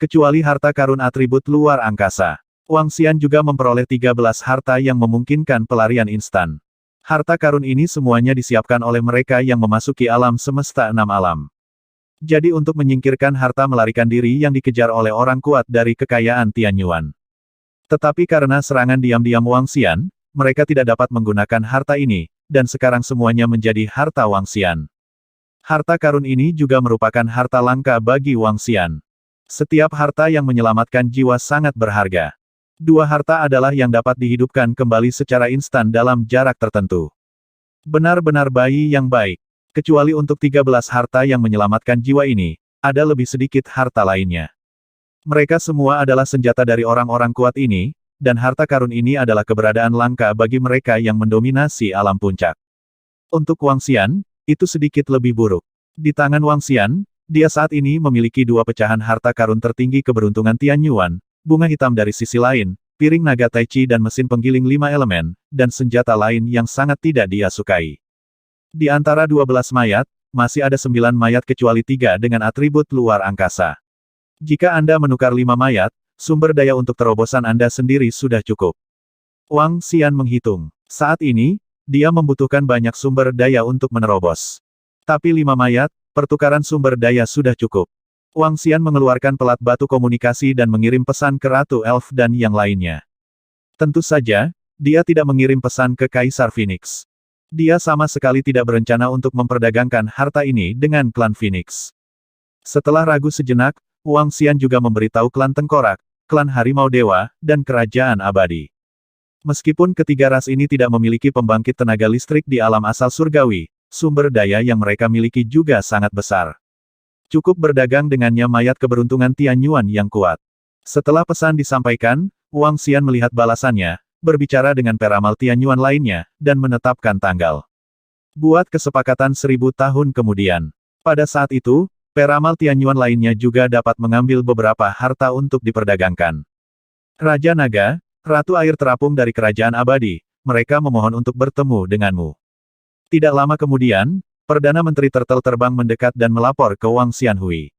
Kecuali harta karun atribut luar angkasa. Wang Xian juga memperoleh 13 harta yang memungkinkan pelarian instan. Harta karun ini semuanya disiapkan oleh mereka yang memasuki alam semesta 6 alam. Jadi untuk menyingkirkan harta melarikan diri yang dikejar oleh orang kuat dari kekayaan Tian Yuan. Tetapi karena serangan diam-diam Wang Xian, mereka tidak dapat menggunakan harta ini, dan sekarang semuanya menjadi harta Wang Xian. Harta karun ini juga merupakan harta langka bagi Wang Xian. Setiap harta yang menyelamatkan jiwa sangat berharga. Dua harta adalah yang dapat dihidupkan kembali secara instan dalam jarak tertentu. Benar-benar bayi yang baik. Kecuali untuk 13 harta yang menyelamatkan jiwa ini, ada lebih sedikit harta lainnya. Mereka semua adalah senjata dari orang-orang kuat ini, dan harta karun ini adalah keberadaan langka bagi mereka yang mendominasi alam puncak. Untuk Wang Xian, itu sedikit lebih buruk. Di tangan Wang Xian, dia saat ini memiliki dua pecahan harta karun tertinggi keberuntungan Tianyuan, bunga hitam dari sisi lain, piring naga Tai Chi dan mesin penggiling 5 elemen, dan senjata lain yang sangat tidak dia sukai. Di antara 12 mayat, masih ada 9 mayat kecuali 3 dengan atribut luar angkasa. Jika Anda menukar 5 mayat, sumber daya untuk terobosan Anda sendiri sudah cukup. Wang Xian menghitung. Saat ini, dia membutuhkan banyak sumber daya untuk menerobos. Tapi 5 mayat, pertukaran sumber daya sudah cukup. Wang Xian mengeluarkan pelat batu komunikasi dan mengirim pesan ke Ratu Elf dan yang lainnya. Tentu saja, dia tidak mengirim pesan ke Kaisar Phoenix. Dia sama sekali tidak berencana untuk memperdagangkan harta ini dengan klan Phoenix. Setelah ragu sejenak, Wang Xian juga memberitahu klan Tengkorak, klan Harimau Dewa, dan Kerajaan Abadi. Meskipun ketiga ras ini tidak memiliki pembangkit tenaga listrik di alam asal surgawi, sumber daya yang mereka miliki juga sangat besar. Cukup berdagang dengannya mayat keberuntungan Tianyuan yang kuat. Setelah pesan disampaikan, Wang Xian melihat balasannya, berbicara dengan peramal Tianyuan lainnya, dan menetapkan tanggal. Buat kesepakatan 1000 tahun kemudian. Pada saat itu, peramal Tianyuan lainnya juga dapat mengambil beberapa harta untuk diperdagangkan. Raja Naga, Ratu Air Terapung dari Kerajaan Abadi, mereka memohon untuk bertemu denganmu. Tidak lama kemudian, Perdana Menteri Turtle terbang mendekat dan melapor ke Wang Xianhui.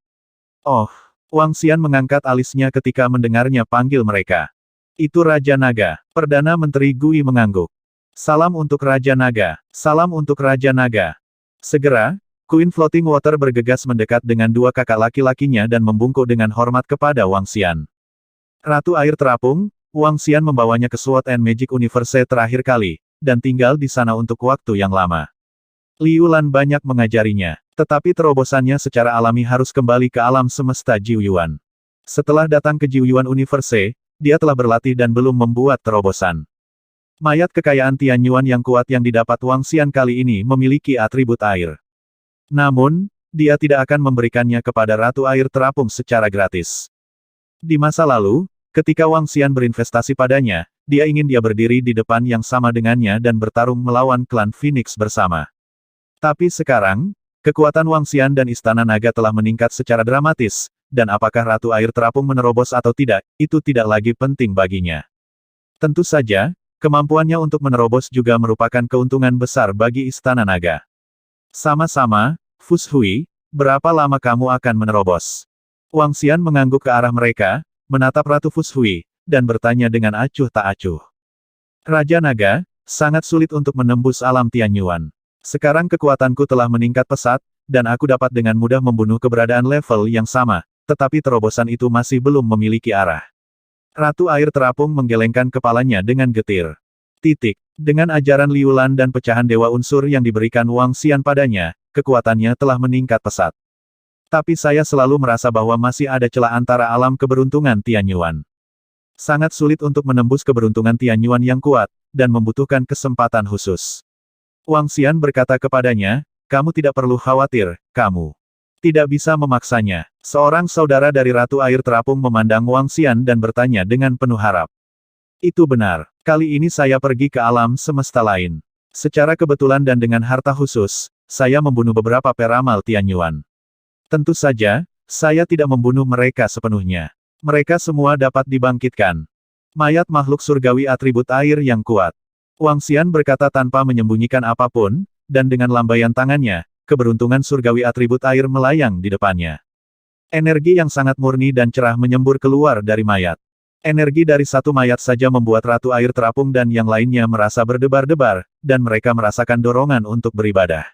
Oh, Wang Xian mengangkat alisnya ketika mendengarnya panggil mereka. Itu Raja Naga. Perdana Menteri Gui mengangguk. Salam untuk Raja Naga. Salam untuk Raja Naga. Segera, Queen Floating Water bergegas mendekat dengan dua kakak laki-lakinya dan membungkuk dengan hormat kepada Wang Xian. Ratu Air Terapung, Wang Xian membawanya ke Sword and Magic Universe terakhir kali, dan tinggal di sana untuk waktu yang lama. Liu Lan banyak mengajarinya, tetapi terobosannya secara alami harus kembali ke alam semesta Jiuyuan. Setelah datang ke Jiuyuan Universe, dia telah berlatih dan belum membuat terobosan. Mayat kekayaan Tianyuan yang kuat yang didapat Wang Xian kali ini memiliki atribut air. Namun, dia tidak akan memberikannya kepada Ratu Air Terapung secara gratis. Di masa lalu, ketika Wang Xian berinvestasi padanya, dia ingin dia berdiri di depan yang sama dengannya dan bertarung melawan klan Phoenix bersama. Tapi sekarang, kekuatan Wang Xian dan Istana Naga telah meningkat secara dramatis, dan apakah Ratu Air Terapung menerobos atau tidak, itu tidak lagi penting baginya. Tentu saja, kemampuannya untuk menerobos juga merupakan keuntungan besar bagi Istana Naga. Sama-sama, Fus Hui, berapa lama kamu akan menerobos? Wang Xian mengangguk ke arah mereka, menatap Ratu Fus Hui, dan bertanya dengan acuh tak acuh. Raja Naga, sangat sulit untuk menembus alam Tianyuan. Sekarang kekuatanku telah meningkat pesat, dan aku dapat dengan mudah membunuh keberadaan level yang sama, tetapi terobosan itu masih belum memiliki arah. Ratu Air Terapung menggelengkan kepalanya dengan getir. Dengan ajaran Liu Lan dan pecahan dewa unsur yang diberikan Wang Xian padanya, kekuatannya telah meningkat pesat. Tapi saya selalu merasa bahwa masih ada celah antara alam keberuntungan Tianyuan. Sangat sulit untuk menembus keberuntungan Tianyuan yang kuat, dan membutuhkan kesempatan khusus. Wang Xian berkata kepadanya, kamu tidak perlu khawatir, kamu tidak bisa memaksanya. Seorang saudara dari Ratu Air Terapung memandang Wang Xian dan bertanya dengan penuh harap. Itu benar. Kali ini saya pergi ke alam semesta lain. Secara kebetulan dan dengan harta khusus, saya membunuh beberapa peramal Tianyuan. Tentu saja, saya tidak membunuh mereka sepenuhnya. Mereka semua dapat dibangkitkan. Mayat makhluk surgawi atribut air yang kuat. Wang Xian berkata tanpa menyembunyikan apapun, dan dengan lambaian tangannya, keberuntungan surgawi atribut air melayang di depannya. Energi yang sangat murni dan cerah menyembur keluar dari mayat. Energi dari satu mayat saja membuat Ratu Air Terapung dan yang lainnya merasa berdebar-debar, dan mereka merasakan dorongan untuk beribadah.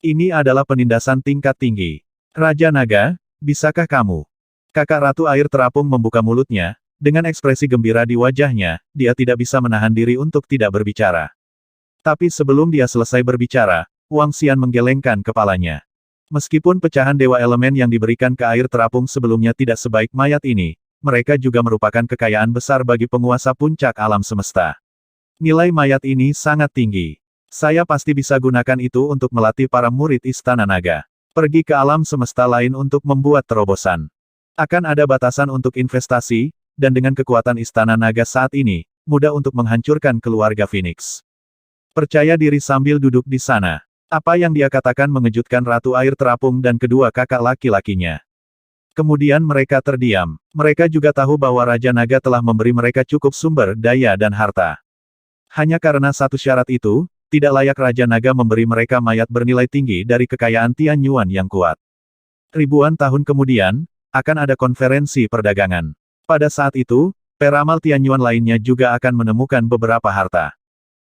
Ini adalah penindasan tingkat tinggi. Raja Naga, bisakah kamu? Kakak Ratu Air Terapung membuka mulutnya, dengan ekspresi gembira di wajahnya, dia tidak bisa menahan diri untuk tidak berbicara. Tapi sebelum dia selesai berbicara, Wang Xian menggelengkan kepalanya. Meskipun pecahan dewa elemen yang diberikan ke Air Terapung sebelumnya tidak sebaik mayat ini, mereka juga merupakan kekayaan besar bagi penguasa puncak alam semesta. Nilai mayat ini sangat tinggi. Saya pasti bisa gunakan itu untuk melatih para murid Istana Naga. Pergi ke alam semesta lain untuk membuat terobosan. Akan ada batasan untuk investasi, dan dengan kekuatan Istana Naga saat ini, mudah untuk menghancurkan keluarga Phoenix. Percaya diri sambil duduk di sana. Apa yang dia katakan mengejutkan Ratu Air Terapung dan kedua kakak laki-lakinya. Kemudian mereka terdiam. Mereka juga tahu bahwa Raja Naga telah memberi mereka cukup sumber daya dan harta. Hanya karena satu syarat itu, tidak layak Raja Naga memberi mereka mayat bernilai tinggi dari kekayaan Tian Yuan yang kuat. Ribuan tahun kemudian, akan ada konferensi perdagangan. Pada saat itu, peramal Tian Yuan lainnya juga akan menemukan beberapa harta.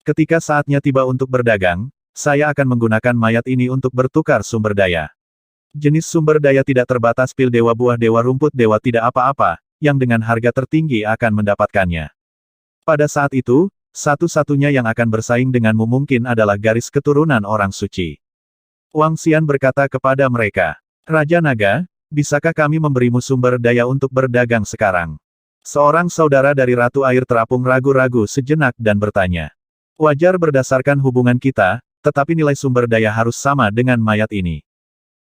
Ketika saatnya tiba untuk berdagang, saya akan menggunakan mayat ini untuk bertukar sumber daya. Jenis sumber daya tidak terbatas pil dewa buah dewa rumput dewa tidak apa-apa, yang dengan harga tertinggi akan mendapatkannya. Pada saat itu, satu-satunya yang akan bersaing denganmu mungkin adalah garis keturunan orang suci. Wang Xian berkata kepada mereka, Raja Naga, bisakah kami memberimu sumber daya untuk berdagang sekarang? Seorang saudara dari Ratu Air Terapung ragu-ragu sejenak dan bertanya. Wajar berdasarkan hubungan kita, tetapi nilai sumber daya harus sama dengan mayat ini.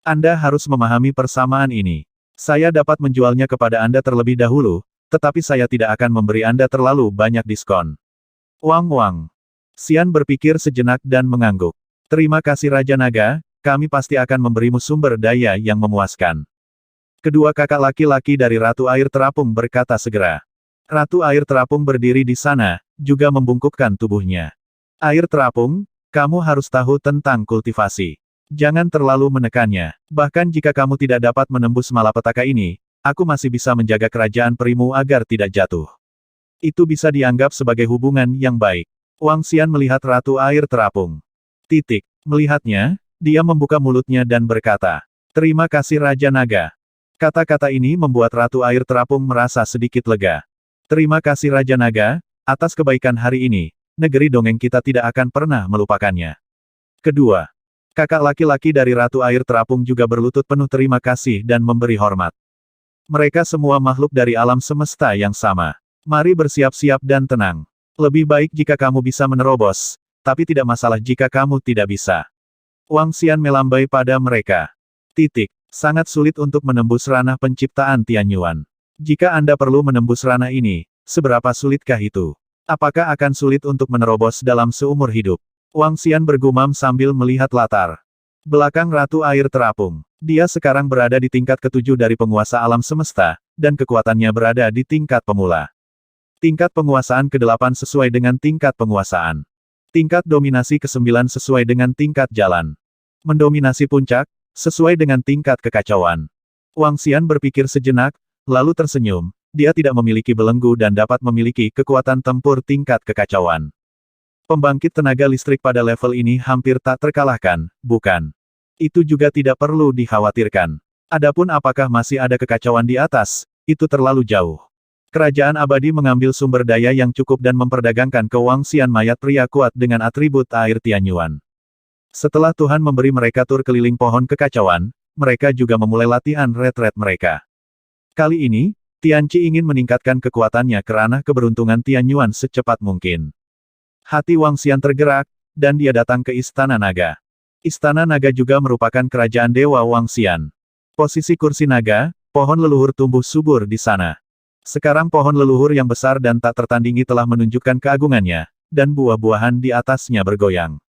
Anda harus memahami persamaan ini. Saya dapat menjualnya kepada Anda terlebih dahulu, tetapi saya tidak akan memberi Anda terlalu banyak diskon. Wang. Xian berpikir sejenak dan mengangguk. Terima kasih Raja Naga, kami pasti akan memberimu sumber daya yang memuaskan. Kedua kakak laki-laki dari Ratu Air Terapung berkata segera. Ratu Air Terapung berdiri di sana, juga membungkukkan tubuhnya. Air Terapung, kamu harus tahu tentang kultivasi. Jangan terlalu menekannya. Bahkan jika kamu tidak dapat menembus malapetaka ini, aku masih bisa menjaga kerajaan perimu agar tidak jatuh. Itu bisa dianggap sebagai hubungan yang baik. Wang Xian melihat Ratu Air Terapung. Melihatnya, dia membuka mulutnya dan berkata, Terima kasih Raja Naga. Kata-kata ini membuat Ratu Air Terapung merasa sedikit lega. Terima kasih Raja Naga, atas kebaikan hari ini, negeri dongeng kita tidak akan pernah melupakannya. Kedua, kakak laki-laki dari Ratu Air Terapung juga berlutut penuh terima kasih dan memberi hormat. Mereka semua makhluk dari alam semesta yang sama. Mari bersiap-siap dan tenang. Lebih baik jika kamu bisa menerobos, tapi tidak masalah jika kamu tidak bisa. Wang Xian melambai pada mereka. Sangat sulit untuk menembus ranah penciptaan Tian Yuan. Jika Anda perlu menembus ranah ini, seberapa sulitkah itu? Apakah akan sulit untuk menerobos dalam seumur hidup? Wang Xian bergumam sambil melihat latar belakang Ratu Air Terapung. Dia sekarang berada di tingkat ketujuh dari penguasa alam semesta, dan kekuatannya berada di tingkat pemula. Tingkat penguasaan ke-8 sesuai dengan tingkat penguasaan. Tingkat dominasi ke-9 sesuai dengan tingkat jalan. Mendominasi puncak, sesuai dengan tingkat kekacauan. Wang Xian berpikir sejenak, lalu tersenyum. Dia tidak memiliki belenggu dan dapat memiliki kekuatan tempur tingkat kekacauan. Pembangkit tenaga listrik pada level ini hampir tak terkalahkan, bukan? Itu juga tidak perlu dikhawatirkan. Adapun apakah masih ada kekacauan di atas, itu terlalu jauh. Kerajaan abadi mengambil sumber daya yang cukup dan memperdagangkan ke Wang Xian mayat pria kuat dengan atribut air Tian Yuan. Setelah Tuhan memberi mereka tur keliling pohon kekacauan, mereka juga memulai latihan retret mereka. Kali ini, Tianqi ingin meningkatkan kekuatannya ke ranah keberuntungan Tian Yuan secepat mungkin. Hati Wang Xian tergerak, dan dia datang ke Istana Naga. Istana Naga juga merupakan kerajaan Dewa Wang Xian. Posisi kursi naga, pohon leluhur tumbuh subur di sana. Sekarang pohon leluhur yang besar dan tak tertandingi telah menunjukkan keagungannya, dan buah-buahan di atasnya bergoyang.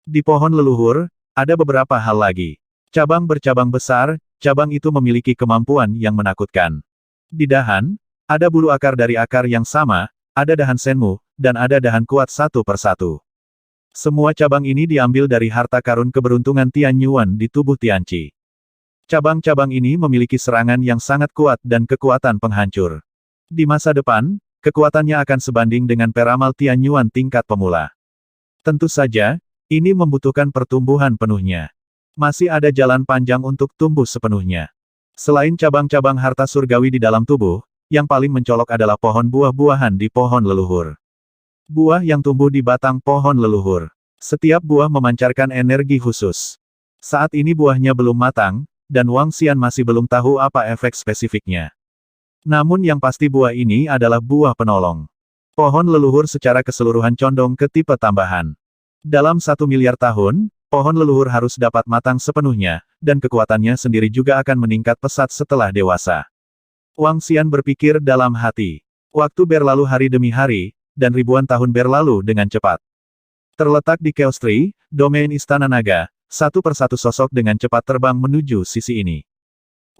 Di pohon leluhur, ada beberapa hal lagi. Cabang bercabang besar, cabang itu memiliki kemampuan yang menakutkan. Di dahan, ada bulu akar dari akar yang sama, ada dahan senmu, dan ada dahan kuat satu persatu. Semua cabang ini diambil dari harta karun keberuntungan Tian Yuan di tubuh Tianqi. Cabang-cabang ini memiliki serangan yang sangat kuat dan kekuatan penghancur. Di masa depan, kekuatannya akan sebanding dengan peramal Tian Yuan tingkat pemula. Tentu saja, ini membutuhkan pertumbuhan penuhnya. Masih ada jalan panjang untuk tumbuh sepenuhnya. Selain cabang-cabang harta surgawi di dalam tubuh, yang paling mencolok adalah pohon buah-buahan di pohon leluhur. Buah yang tumbuh di batang pohon leluhur. Setiap buah memancarkan energi khusus. Saat ini buahnya belum matang, dan Wang Xian masih belum tahu apa efek spesifiknya. Namun yang pasti buah ini adalah buah penolong. Pohon leluhur secara keseluruhan condong ke tipe tambahan. Dalam 1 miliar tahun, pohon leluhur harus dapat matang sepenuhnya, dan kekuatannya sendiri juga akan meningkat pesat setelah dewasa. Wang Xian berpikir dalam hati. Waktu berlalu hari demi hari, dan ribuan tahun berlalu dengan cepat. Terletak di Chaos Tree, domain Istana Naga, satu persatu sosok dengan cepat terbang menuju sisi ini.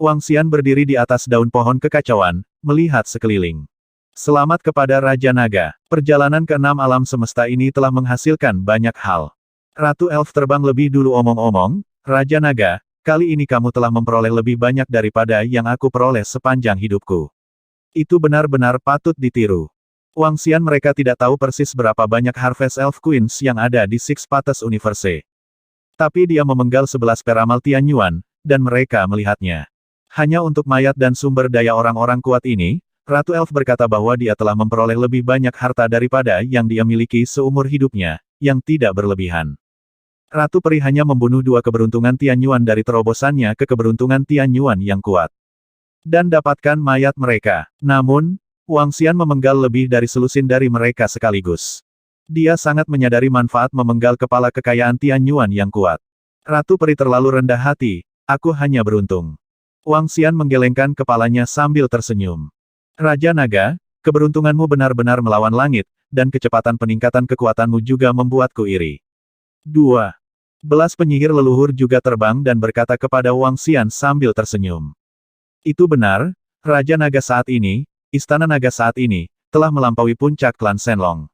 Wang Xian berdiri di atas daun pohon kekacauan, melihat sekeliling. Selamat kepada Raja Naga. Perjalanan ke-6 alam semesta ini telah menghasilkan banyak hal. Ratu Elf terbang lebih dulu omong-omong, Raja Naga, kali ini kamu telah memperoleh lebih banyak daripada yang aku peroleh sepanjang hidupku. Itu benar-benar patut ditiru. Wang Xian mereka tidak tahu persis berapa banyak Harvest Elf Queens yang ada di Six Paths Universe. Tapi dia memenggal 11 peramal Tianyuan, dan mereka melihatnya. Hanya untuk mayat dan sumber daya orang-orang kuat ini, Ratu Elf berkata bahwa dia telah memperoleh lebih banyak harta daripada yang dia miliki seumur hidupnya, yang tidak berlebihan. Ratu Peri hanya membunuh 2 keberuntungan Tianyuan dari terobosannya ke keberuntungan Tianyuan yang kuat. Dan dapatkan mayat mereka. Namun, Wang Xian memenggal lebih dari selusin dari mereka sekaligus. Dia sangat menyadari manfaat memenggal kepala kekayaan Tianyuan yang kuat. Ratu Peri terlalu rendah hati, aku hanya beruntung. Wang Xian menggelengkan kepalanya sambil tersenyum. Raja Naga, keberuntunganmu benar-benar melawan langit, dan kecepatan peningkatan kekuatanmu juga membuatku iri. 2. Belas penyihir leluhur juga terbang dan berkata kepada Wang Xian sambil tersenyum. Itu benar, Raja Naga saat ini, Istana Naga saat ini, telah melampaui puncak klan Shenlong.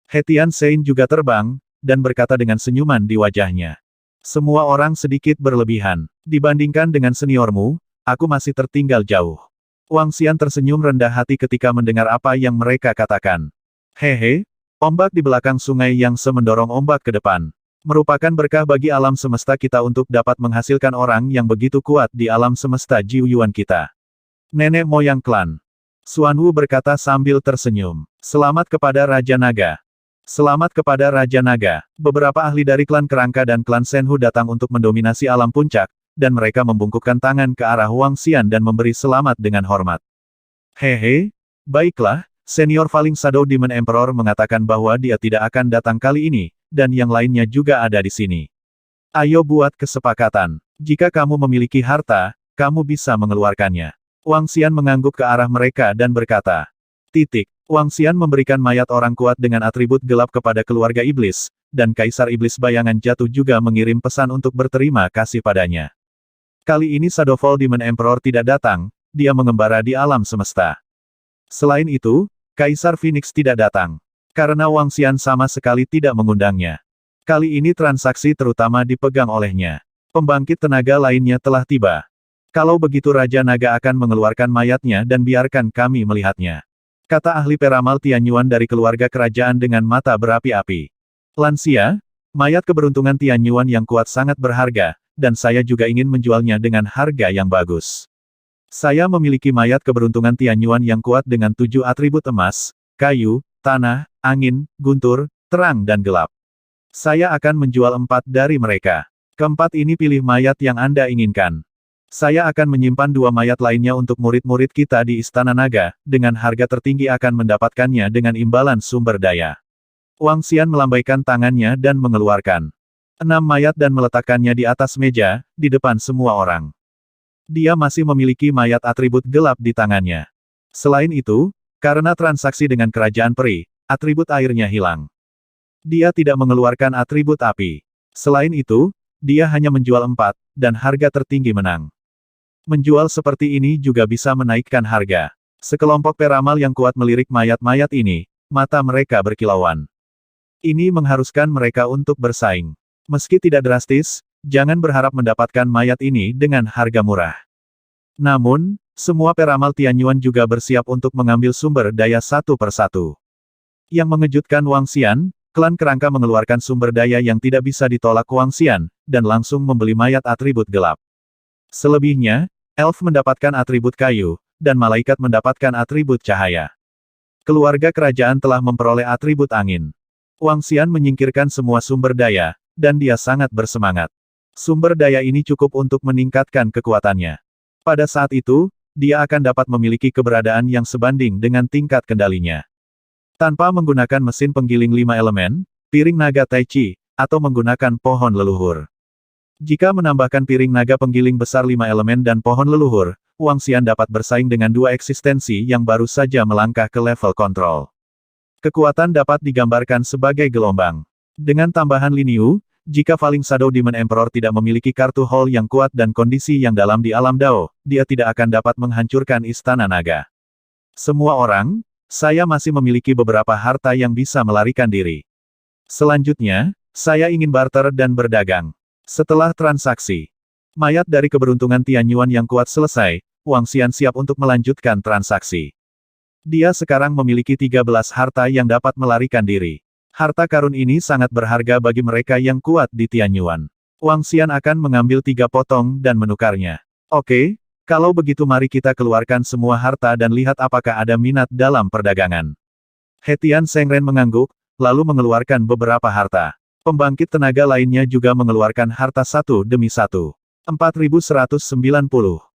Hetian Sein juga terbang, dan berkata dengan senyuman di wajahnya. Semua orang sedikit berlebihan. Dibandingkan dengan seniormu, aku masih tertinggal jauh. Wang Xian tersenyum rendah hati ketika mendengar apa yang mereka katakan. Hehe, ombak di belakang sungai yang mendorong ombak ke depan. Merupakan berkah bagi alam semesta kita untuk dapat menghasilkan orang yang begitu kuat di alam semesta Jiuyuan kita. Nenek moyang klan. Xuanwu berkata sambil tersenyum. Selamat kepada Raja Naga. Selamat kepada Raja Naga. Beberapa ahli dari klan Kerangka dan klan Shenhu datang untuk mendominasi alam puncak, dan mereka membungkukkan tangan ke arah Wang Xian dan memberi selamat dengan hormat. Hehe, baiklah, Senior Falling Shadow Demon Emperor mengatakan bahwa dia tidak akan datang kali ini, dan yang lainnya juga ada di sini. Ayo buat kesepakatan. Jika kamu memiliki harta, kamu bisa mengeluarkannya. Wang Xian mengangguk ke arah mereka dan berkata. Wang Xian memberikan mayat orang kuat dengan atribut gelap kepada keluarga iblis, dan Kaisar Iblis Bayangan Jatuh juga mengirim pesan untuk berterima kasih padanya. Kali ini Shadowfall Demon Emperor tidak datang, dia mengembara di alam semesta. Selain itu, Kaisar Phoenix tidak datang. Karena Wang Xian sama sekali tidak mengundangnya. Kali ini transaksi terutama dipegang olehnya. Pembangkit tenaga lainnya telah tiba. Kalau begitu Raja Naga akan mengeluarkan mayatnya dan biarkan kami melihatnya. Kata ahli peramal Tianyuan dari keluarga kerajaan dengan mata berapi-api. Lansia, mayat keberuntungan Tianyuan yang kuat sangat berharga, dan saya juga ingin menjualnya dengan harga yang bagus. Saya memiliki mayat keberuntungan Tianyuan yang kuat dengan 7 atribut emas, kayu, tanah, angin, guntur, terang dan gelap. Saya akan menjual 4 dari mereka. Keempat ini pilih mayat yang Anda inginkan. Saya akan menyimpan 2 mayat lainnya untuk murid-murid kita di Istana Naga, dengan harga tertinggi akan mendapatkannya dengan imbalan sumber daya. Wang Xian melambaikan tangannya dan mengeluarkan 6 mayat dan meletakkannya di atas meja, di depan semua orang. Dia masih memiliki mayat atribut gelap di tangannya. Selain itu, karena transaksi dengan kerajaan peri, atribut airnya hilang. Dia tidak mengeluarkan atribut api. Selain itu, dia hanya menjual 4, dan harga tertinggi menang. Menjual seperti ini juga bisa menaikkan harga. Sekelompok peramal yang kuat melirik mayat-mayat ini, mata mereka berkilauan. Ini mengharuskan mereka untuk bersaing. Meski tidak drastis, jangan berharap mendapatkan mayat ini dengan harga murah. Namun, semua peramal Tianyuan juga bersiap untuk mengambil sumber daya satu persatu. Yang mengejutkan Wang Xian, klan Kerangka mengeluarkan sumber daya yang tidak bisa ditolak Wang Xian, dan langsung membeli mayat atribut gelap. Selebihnya, elf mendapatkan atribut kayu, dan malaikat mendapatkan atribut cahaya. Keluarga kerajaan telah memperoleh atribut angin. Wang Xian menyingkirkan semua sumber daya, dan dia sangat bersemangat. Sumber daya ini cukup untuk meningkatkan kekuatannya. Pada saat itu, dia akan dapat memiliki keberadaan yang sebanding dengan tingkat kendalinya. Tanpa menggunakan mesin penggiling 5 elemen, piring naga Tai Chi, atau menggunakan pohon leluhur. Jika menambahkan piring naga penggiling besar 5 elemen dan pohon leluhur, Wang Xian dapat bersaing dengan dua eksistensi yang baru saja melangkah ke level kontrol. Kekuatan dapat digambarkan sebagai gelombang. Dengan tambahan Lin Yu, jika Falling Shadow Demon Emperor tidak memiliki kartu Hall yang kuat dan kondisi yang dalam di alam Dao, dia tidak akan dapat menghancurkan Istana Naga. Semua orang, saya masih memiliki beberapa harta yang bisa melarikan diri. Selanjutnya, saya ingin barter dan berdagang. Setelah transaksi mayat dari keberuntungan Tianyuan yang kuat selesai, Wang Xian siap untuk melanjutkan transaksi. Dia sekarang memiliki 13 harta yang dapat melarikan diri. Harta karun ini sangat berharga bagi mereka yang kuat di Tianyuan. Wang Xian akan mengambil 3 potong dan menukarnya. Oke, kalau begitu mari kita keluarkan semua harta dan lihat apakah ada minat dalam perdagangan. Hetian Sengren mengangguk, lalu mengeluarkan beberapa harta. Pembangkit tenaga lainnya juga mengeluarkan harta satu demi satu. 4190.